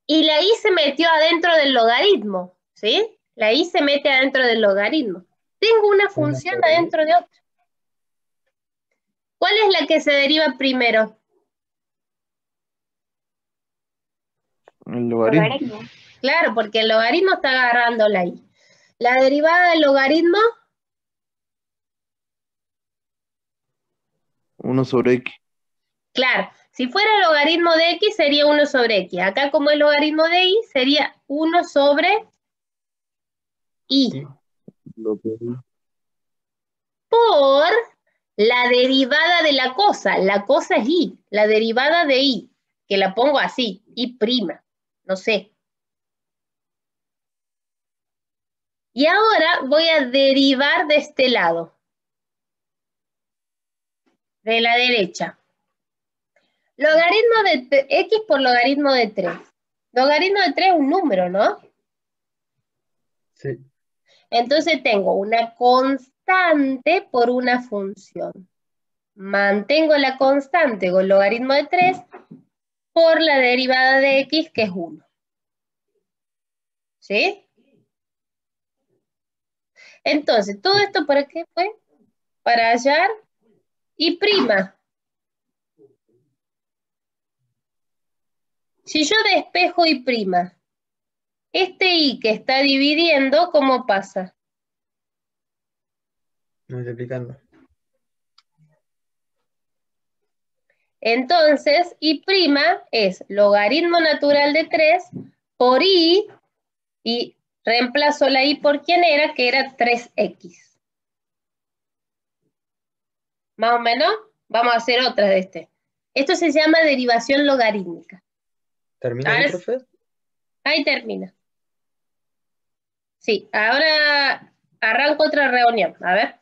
A: Y la i se metió adentro del logaritmo, ¿sí? La i se mete adentro del logaritmo. Tengo una función adentro de otra. ¿Cuál es la que se deriva primero?
B: El logaritmo.
A: Claro, porque el logaritmo está agarrando la i. La derivada del logaritmo,
B: 1 sobre X.
A: claro, si fuera el logaritmo de x sería 1 sobre x. Acá como el logaritmo de y sería 1 sobre y.
B: Lo que
A: Por la derivada de la cosa. La cosa es y. La derivada de y, que la pongo así, y prima. No sé. Y ahora voy a derivar de este lado. De la derecha. Logaritmo de x por logaritmo de 3. Logaritmo de 3 es un número, ¿no?
I: Sí.
A: Entonces tengo una constante por una función. Mantengo la constante con logaritmo de 3 por la derivada de x, que es 1. ¿Sí? Entonces, ¿todo esto para qué fue? Para hallar y prima. Si yo despejo y prima, este y que está dividiendo, ¿cómo pasa?
I: Multiplicando.
A: Entonces, y prima es logaritmo natural de 3 por y reemplazo la y por quién era, que era 3x. Más o menos, vamos a hacer otra de este. Esto se llama derivación logarítmica.
I: ¿Termina
A: Ahora
I: ahí, profe?
A: ahí termina. Sí, ahora arranco otra reunión. A ver.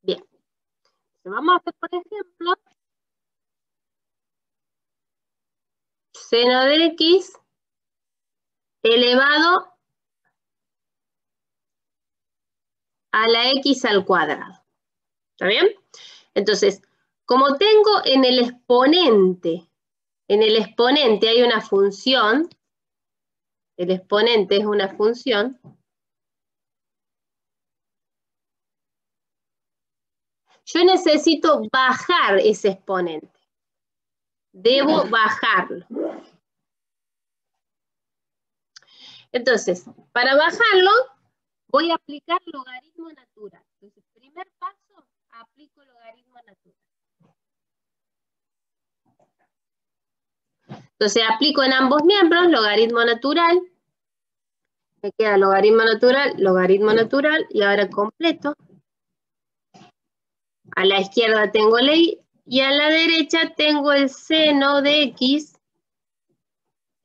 A: Bien. Vamos a hacer, por ejemplo, seno de x elevado a la x al cuadrado. ¿Está bien? Entonces, como tengo en el exponente hay una función, el exponente es una función, yo necesito bajar ese exponente. Debo bajarlo. Entonces, para bajarlo, voy a aplicar logaritmo natural. Entonces, primer paso, aplico logaritmo natural. Entonces, aplico en ambos miembros logaritmo natural. Me queda logaritmo natural, y ahora completo. A la izquierda tengo la y, y a la derecha tengo el seno de x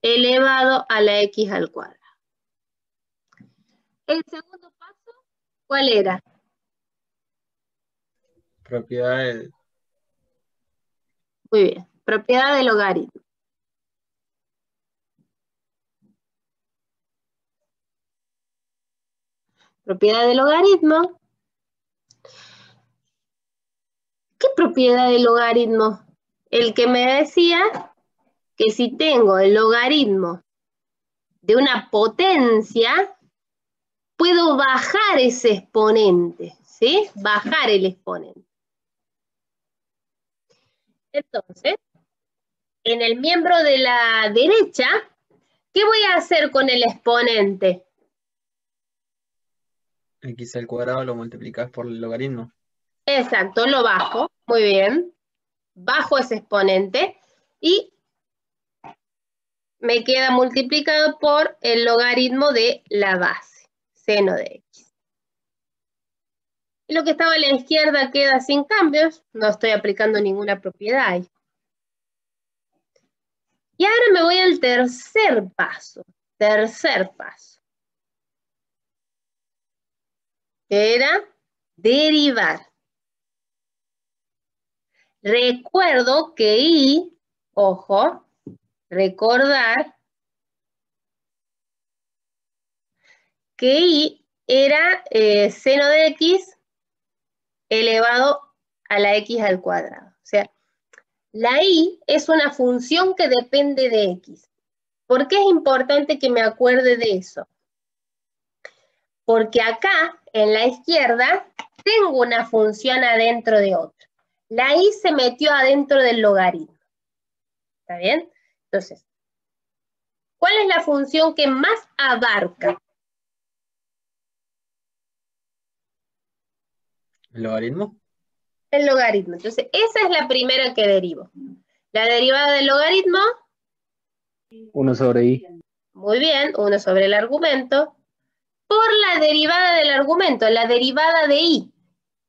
A: elevado a la x al cuadrado. El segundo paso, ¿cuál era?
I: Propiedad del...
A: Muy bien, propiedad del logaritmo. Propiedad del logaritmo. ¿Qué propiedad del logaritmo? El que me decía que si tengo el logaritmo de una potencia, puedo bajar ese exponente, ¿sí? Bajar el exponente. Entonces, en el miembro de la derecha, ¿qué voy a hacer con el exponente?
I: X al cuadrado lo multiplicas por el logaritmo.
A: Exacto, lo bajo, muy bien. Bajo ese exponente y me queda multiplicado por el logaritmo de la base, seno de x. Y lo que estaba a la izquierda queda sin cambios, no estoy aplicando ninguna propiedad ahí. Y ahora me voy al tercer paso. Era derivar. Recuerdo que y, ojo, recordar que y era seno de x elevado a la x al cuadrado. O sea, la y es una función que depende de x. ¿Por qué es importante que me acuerde de eso? Porque acá, en la izquierda, tengo una función adentro de otra. La y se metió adentro del logaritmo. ¿Está bien? Entonces, ¿cuál es la función que más abarca?
I: ¿El logaritmo?
A: El logaritmo. Entonces, esa es la primera que derivo. La derivada del logaritmo,
G: 1 sobre i.
A: muy bien, 1 sobre el argumento, por la derivada del argumento, la derivada de y,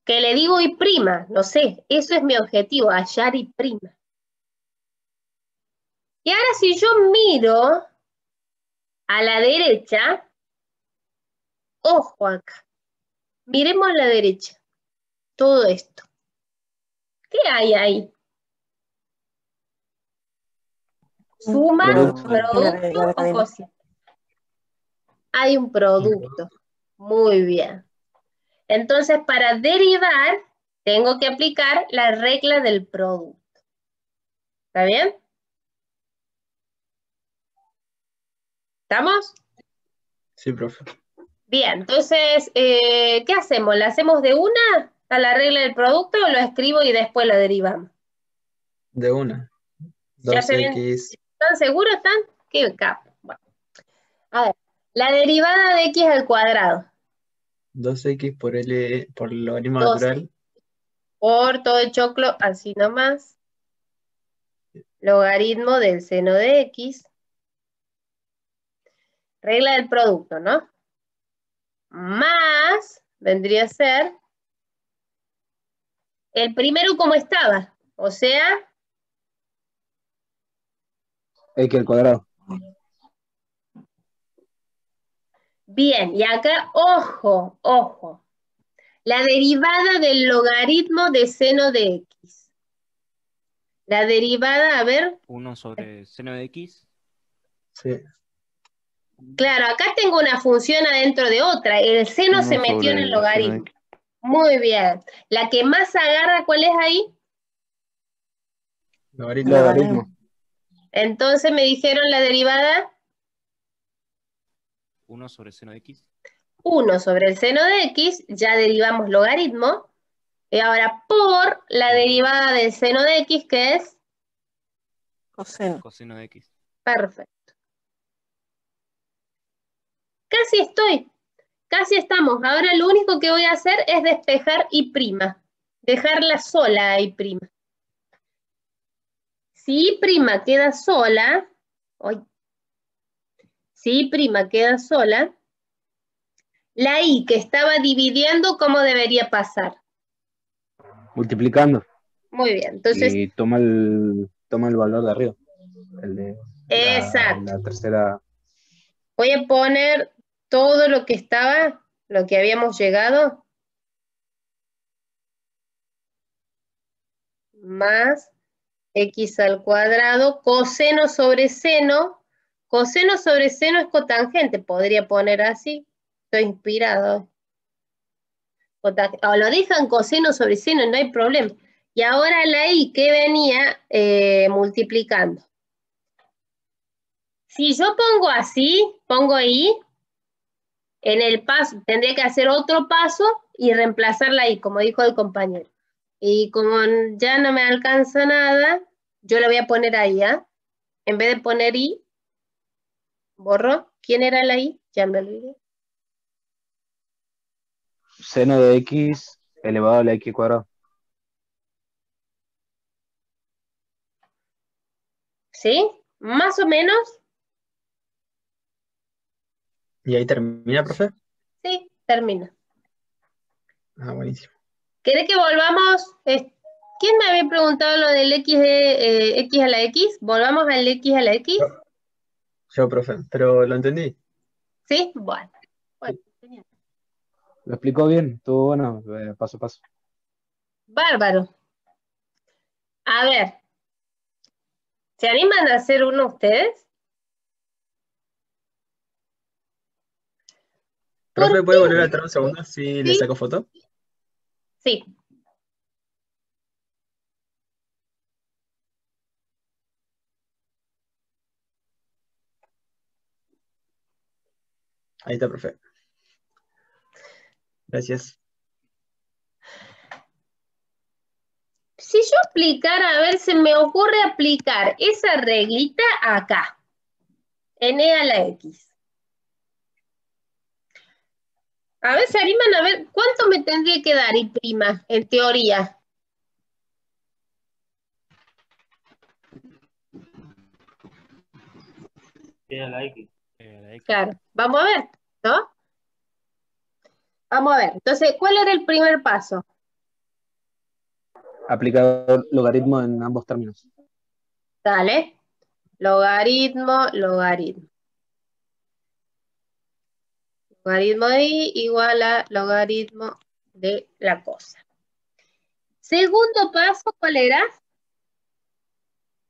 A: que le digo y prima, no sé, eso es mi objetivo, hallar y prima. Y ahora si yo miro a la derecha, ojo acá, miremos a la derecha, todo esto. ¿Qué hay ahí? ¿Suma, producto o cociente? Hay un producto. Muy bien. Entonces, para derivar, tengo que aplicar la regla del producto. ¿Está bien? ¿Estamos?
I: Sí, profe.
A: Bien, entonces, ¿qué hacemos? ¿La hacemos de una a la regla del producto o lo escribo y después la derivamos?
I: De una.
A: ¿Ya se ven?
I: 2x.
A: ¿Están seguros? ¿Están? Qué capo. Bueno. A ver, la derivada de x al cuadrado.
I: 2x por L por el logaritmo
A: 2
I: natural.
A: por todo el choclo, así nomás. Logaritmo del seno de x. Regla del producto, ¿no? Más, vendría a ser, el primero como estaba. O sea,
G: X al cuadrado.
A: bien, y acá, ojo, ojo. La derivada del logaritmo de seno de x. La derivada, a ver.
H: 1 sobre seno de x.
I: Sí.
A: Claro, acá tengo una función adentro de otra. El seno
B: 1
A: se metió en
B: sobre
A: el
B: seno de
A: logaritmo.
B: x.
A: Muy bien. La que más agarra, ¿cuál es ahí?
I: Logaritmo.
G: Logaritmo.
A: Entonces me dijeron la derivada
H: 1 sobre seno de x.
A: 1 sobre el seno de x, ya derivamos logaritmo. Y ahora por la derivada del seno de x, que es
C: Coseno.
H: Coseno de x.
A: perfecto. Casi estoy. Casi estamos. Ahora lo único que voy a hacer es despejar y prima. Dejarla sola a y prima. Si y prima queda sola, si y prima queda sola, la y que estaba dividiendo, ¿cómo debería pasar?
G: Multiplicando.
A: Muy bien. Entonces,
G: Y toma el valor de arriba. El de
A: exacto.
G: la tercera.
A: Voy a poner todo lo que estaba, lo que habíamos llegado, más x al cuadrado, coseno sobre seno es cotangente, podría poner así, estoy inspirado. O lo dejan coseno sobre seno, no hay problema. Y ahora la y que venía multiplicando. Si yo pongo así, pongo y, en el paso, tendría que hacer otro paso y reemplazarla ahí, como dijo el compañero. Y como ya no me alcanza nada, yo le voy a poner ahí, ¿ah? En vez de poner i, borro. ¿Quién era la i? Ya me olvidé.
G: Seno de x elevado a la x cuadrado.
A: ¿Sí? Más o menos.
I: ¿Y ahí termina, profe?
A: Sí, termina.
I: Ah, buenísimo.
A: ¿Querés que volvamos? ¿Quién me había preguntado lo del x de x a la x? ¿Volvamos al x a la x?
I: Yo, profe, pero lo entendí.
A: ¿Sí? Bueno, genial.
G: Lo explicó bien, estuvo bueno, paso a paso.
A: Bárbaro. A ver. ¿Se animan a hacer uno ustedes?
I: Profe, ¿puede
A: qué?
I: volver atrás un segundo si le
A: Sí,
I: saco foto?
A: sí.
I: Ahí está, profe. Gracias.
A: Si yo aplicara, a ver, se me ocurre aplicar esa reglita acá, en e a la x. A ver, se animan a ver cuánto me tendría que dar y prima, en teoría.
H: A la X.
A: Claro, vamos a ver, ¿no? Vamos a ver. Entonces, ¿cuál era el primer paso?
G: Aplicado logaritmo en ambos términos.
A: Dale. Logaritmo, logaritmo. Logaritmo de y igual a logaritmo de la cosa. Segundo paso, ¿cuál era?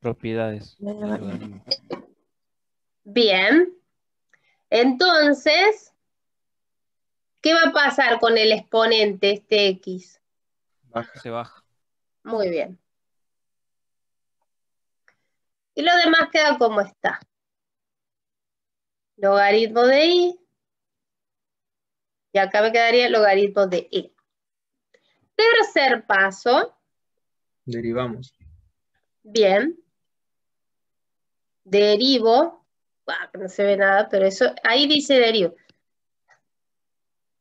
H: Propiedades.
A: Bien. Entonces, ¿qué va a pasar con el exponente, este x?
H: Se baja.
A: Muy bien. Y lo demás queda como está. Logaritmo de y. Y acá me quedaría logaritmo de e. Tercer paso.
I: Derivamos.
A: Bien. Derivo. Que no se ve nada, pero eso, ahí dice derivo.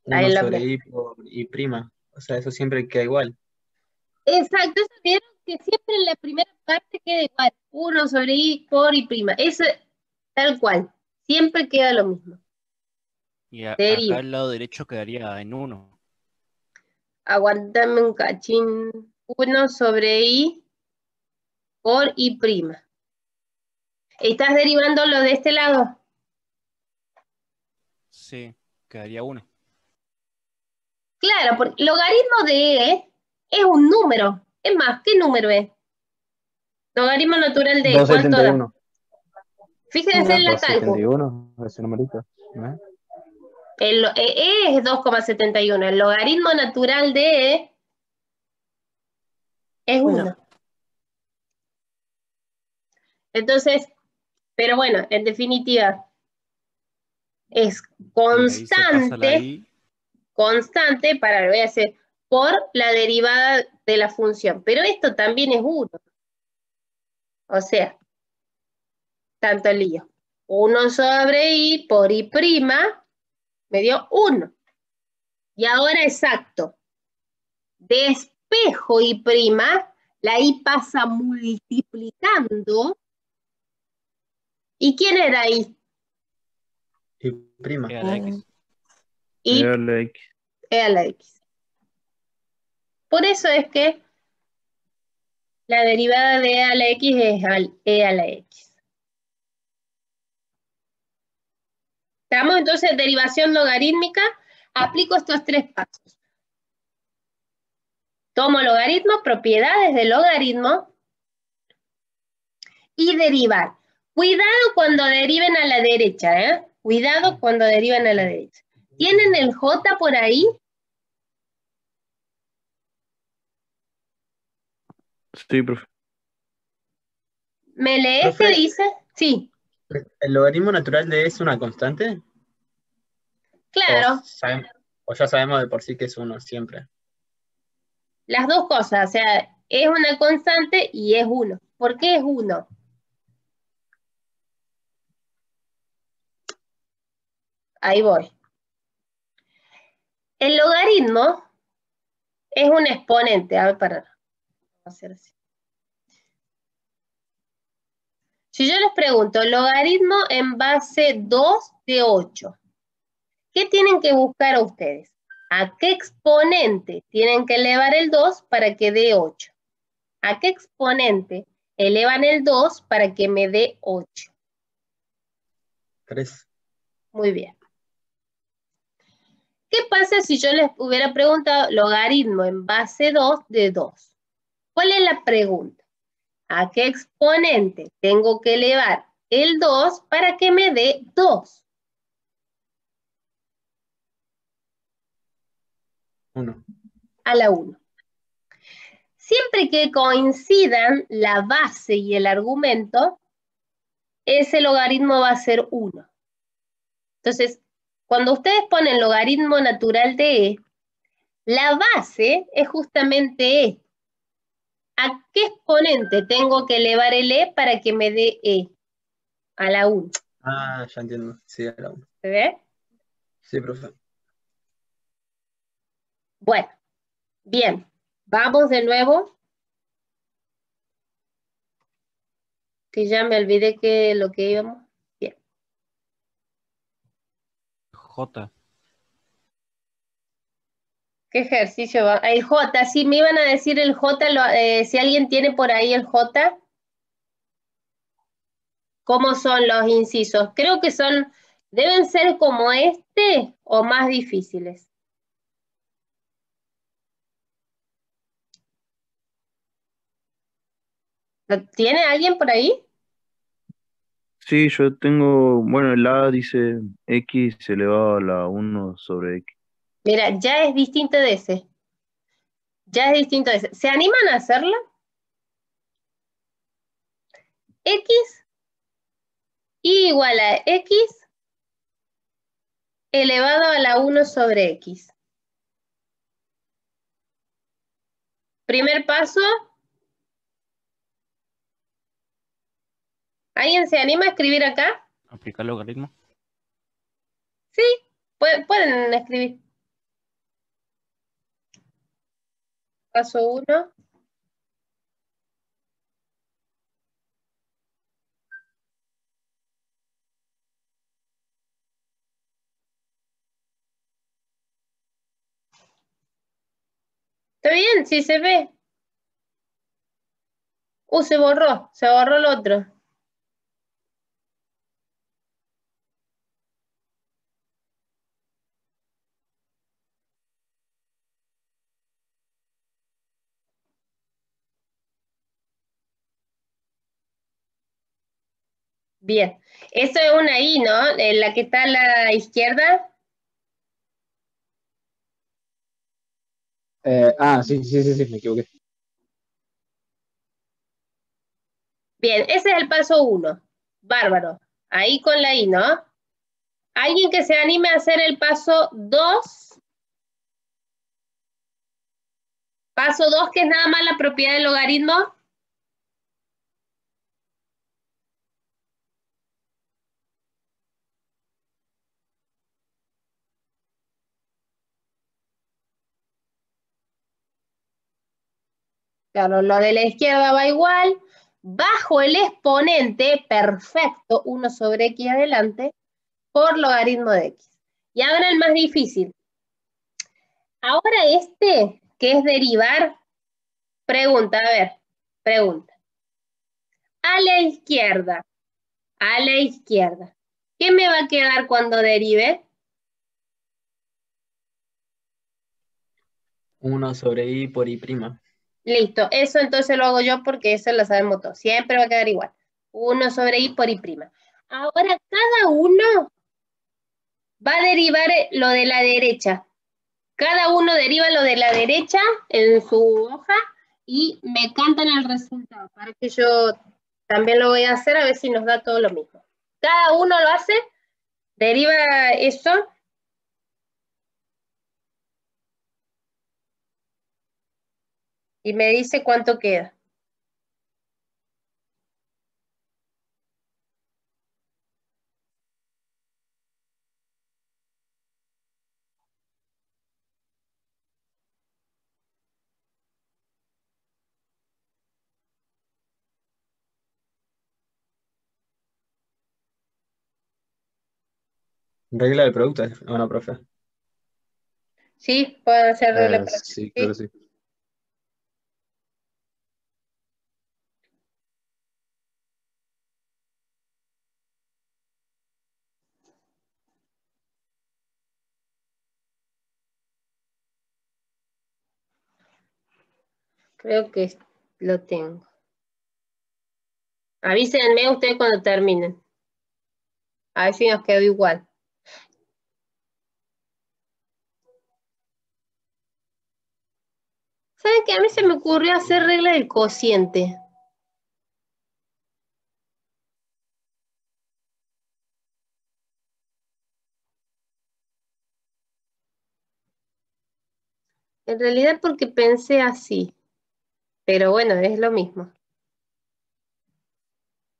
A: Ahí
I: 1
A: en la
I: sobre
A: plana.
I: i por i prima. O sea, eso siempre queda igual.
A: Exacto, eso vieron que siempre en la primera parte queda igual. 1 sobre i por i prima. Eso, tal cual. Siempre queda lo mismo.
H: Y acá
A: Derivo.
H: el lado derecho quedaría en 1.
A: Aguantame un cachín. 1 sobre i por i prima. ¿Estás derivando lo de este lado?
H: Sí, quedaría 1.
A: Claro, porque logaritmo de e es un número. Es más, ¿qué número es? Logaritmo natural de e, ¿cuánto da?
G: 271.
A: Fíjense en la cálculo.
G: 271, ese numerito. ¿No?
A: E es 2,71. El logaritmo natural de e es 1. Entonces, pero bueno, en definitiva, es
H: Y ahí se pasa la
A: constante,
H: i.
A: constante, para lo voy a hacer, por la derivada de la función. Pero esto también es 1. O sea, tanto el lío. 1 sobre i por i prima me dio 1. Y ahora exacto. Despejo i prima, la i pasa multiplicando. ¿Y quién era i?
I: I prima.
H: A la X.
A: Y
B: A la X.
A: e a la x. Por eso es que la derivada de e a la x es e a la x. ¿Estamos? Entonces, derivación logarítmica, aplico estos 3 pasos. Tomo logaritmo, propiedades del logaritmo y derivar. Cuidado cuando deriven a la derecha, ¿eh? Cuidado cuando deriven a la derecha. ¿Tienen el j por ahí?
B: Sí, profe.
A: ¿Me lees
I: Profe,
A: qué dice? Sí,
I: ¿el logaritmo natural de e es una constante?
A: claro.
I: O ya sabemos de por sí que es 1 siempre.
A: Las dos cosas, o sea, es una constante y es 1. ¿Por qué es 1? Ahí voy. El logaritmo es un exponente. A ver, para hacer así. Si yo les pregunto, logaritmo en base 2 de 8, ¿qué tienen que buscar ustedes? ¿A qué exponente tienen que elevar el 2 para que dé 8? ¿A qué exponente elevan el 2 para que me dé 8?
I: 3.
A: Muy bien. ¿Qué pasa si yo les hubiera preguntado logaritmo en base 2 de 2? ¿Cuál es la pregunta? ¿A qué exponente tengo que elevar el 2 para que me dé 2?
I: 1.
A: A la 1. Siempre que coincidan la base y el argumento, ese logaritmo va a ser 1. Entonces, cuando ustedes ponen logaritmo natural de E, la base es justamente E. ¿A qué exponente tengo que elevar el E para que me dé E? A la 1.
I: Ah, ya entiendo. Sí, a la 1.
A: ¿Se ve?
I: Sí, profe.
A: Bueno, bien. Vamos de nuevo. Que ya me olvidé que lo que íbamos. Bien.
H: J.
A: ¿Qué ejercicio va? El J, sí, me iban a decir el J, si alguien tiene por ahí el J. ¿Cómo son los incisos? Creo que deben ser como este o más difíciles. ¿Lo tiene alguien por ahí?
B: Sí, yo tengo, bueno, el A dice X elevado a la 1 sobre X.
A: Mira, ya es distinto de ese. Ya es distinto de ese. ¿Se animan a hacerlo? X igual a X elevado a la 1 sobre X. Primer paso. ¿Alguien se anima a escribir acá?
H: Aplicar logaritmo.
A: Sí, pueden escribir. Paso 1. ¿Está bien? Sí se ve. Se borró el otro. Bien, eso es una I, ¿no? La que está a la izquierda.
G: Sí, me equivoqué.
A: Bien, ese es el paso 1. Bárbaro. Ahí con la I, ¿no? ¿Alguien que se anime a hacer el paso 2? Paso 2, que es nada más la propiedad del logaritmo. Claro, lo de la izquierda va igual. Bajo el exponente, perfecto, 1 sobre X adelante, por logaritmo de X. Y ahora el más difícil. Ahora este, que es derivar, pregunta, a ver, pregunta. A la izquierda, ¿qué me va a quedar cuando derive?
I: 1 sobre I por I'.
A: Listo, eso entonces lo hago yo porque eso lo sabemos todos. Siempre va a quedar igual. 1 sobre I por I'. Ahora cada uno va a derivar lo de la derecha. Cada uno deriva lo de la derecha en su hoja y me cantan el resultado. Para que yo también lo voy a hacer a ver si nos da todo lo mismo. Cada uno lo hace, deriva eso. Y me dice cuánto queda.
I: Regla del producto. Bueno, profe.
A: Sí, pueden hacer regla para
G: Sí, creo que sí.
A: Creo que lo tengo. Avísenme ustedes cuando terminen. A ver si nos quedó igual. ¿Saben qué? A mí se me ocurrió hacer regla del cociente. En realidad porque pensé así. Pero bueno, es lo mismo.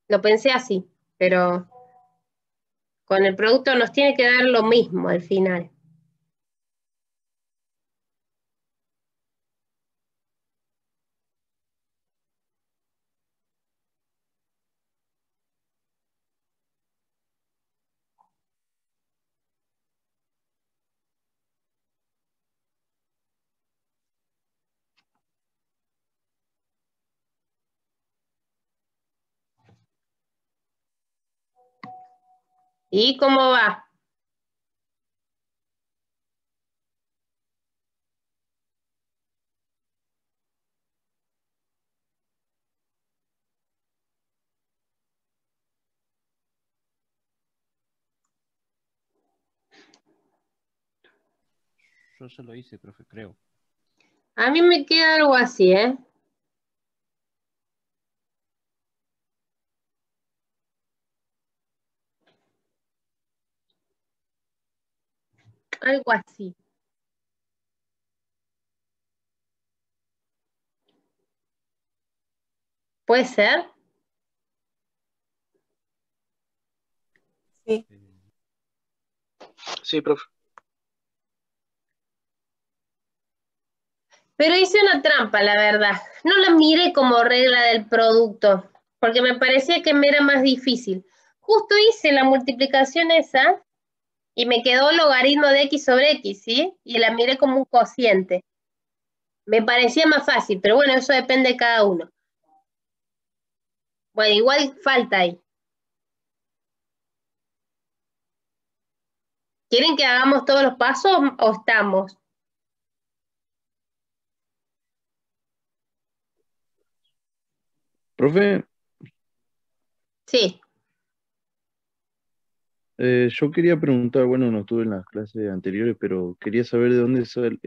A: Lo pensé así, pero con el producto nos tiene que dar lo mismo al final. ¿Y cómo va?
H: Yo se lo hice, profe, creo.
A: A mí me queda algo así, ¿eh? Algo así. ¿Puede ser?
C: Sí.
J: Sí, profe.
A: Pero hice una trampa, la verdad. No la miré como regla del producto, porque me parecía que me era más difícil. Justo hice la multiplicación esa y me quedó logaritmo de x sobre x, ¿sí? Y la miré como un cociente. Me parecía más fácil, pero bueno, eso depende de cada uno. Bueno, igual falta ahí. ¿Quieren que hagamos todos los pasos o estamos?
B: Profe,
A: Sí.
B: yo quería preguntar, bueno, no estuve en las clases anteriores, pero quería saber de dónde sale,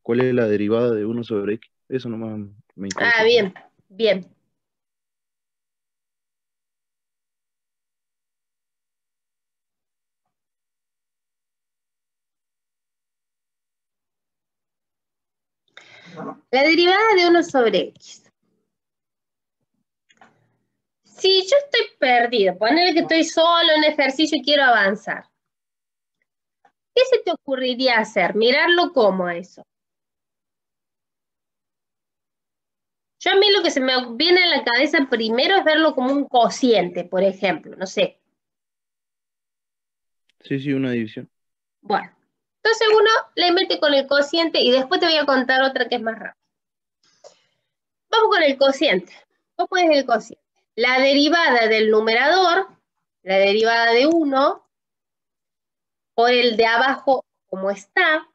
B: cuál es la derivada de 1 sobre x. Eso nomás me interesa.
A: Ah, bien, bien. La derivada de 1 sobre x. Si yo estoy perdido, ponele que estoy solo en ejercicio y quiero avanzar. ¿Qué se te ocurriría hacer? Mirarlo como eso. Yo a mí lo que se me viene a la cabeza primero es verlo como un cociente, por ejemplo, no sé.
B: Sí, una división.
A: Bueno, entonces uno le mete con el cociente y después te voy a contar otra que es más rápida. Vamos con el cociente. ¿Cómo es el cociente? La derivada del numerador, la derivada de 1, por el de abajo como está,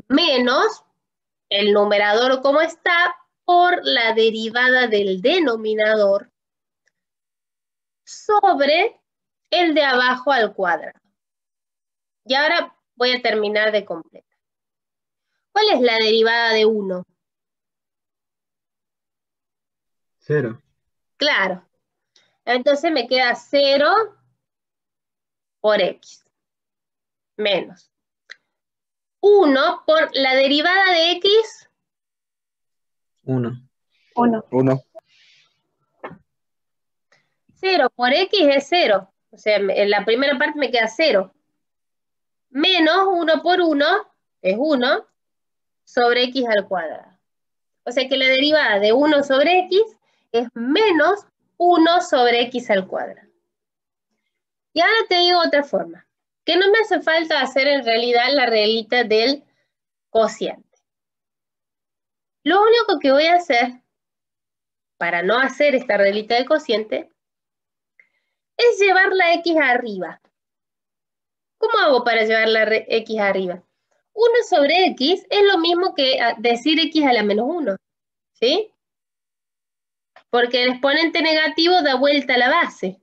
A: menos el numerador como está, por la derivada del denominador sobre el de abajo al cuadrado. Y ahora voy a terminar de completar. ¿Cuál es la derivada de 1?
I: 0.
A: Claro. Entonces me queda 0 por x menos 1 por la derivada de x.
I: 1.
G: 1.
A: 0 por x es 0. O sea, en la primera parte me queda 0. Menos 1 por 1 es 1 sobre x al cuadrado. O sea que la derivada de 1 sobre x es menos 1 sobre x al cuadrado. Y ahora te digo otra forma, que no me hace falta hacer en realidad la reglita del cociente. Lo único que voy a hacer, para no hacer esta reglita del cociente, es llevar la x arriba. ¿Cómo hago para llevar la x arriba? 1 sobre x es lo mismo que decir x a la menos 1, ¿sí? Porque el exponente negativo da vuelta a la base.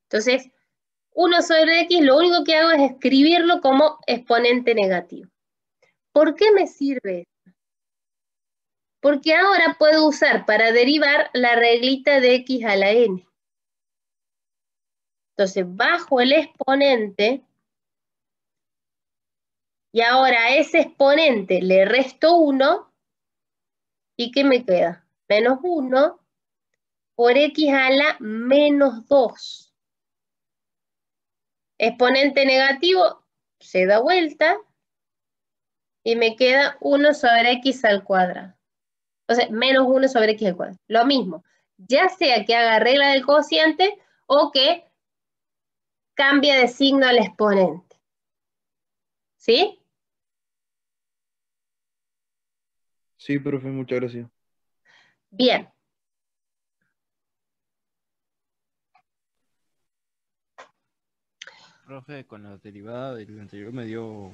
A: Entonces, 1 sobre x, lo único que hago es escribirlo como exponente negativo. ¿Por qué me sirve? Porque ahora puedo usar para derivar la reglita de x a la n. Entonces, bajo el exponente, y ahora a ese exponente le resto 1, ¿y qué me queda? Menos 1 por x a la menos 2. Exponente negativo se da vuelta y me queda 1 sobre x al cuadrado. O sea, menos 1 sobre x al cuadrado. Lo mismo, ya sea que haga regla del cociente o que cambie de signo al exponente. ¿Sí?
B: Sí, profe, muchas gracias.
A: Bien.
H: Profe, con la derivada del anterior me dio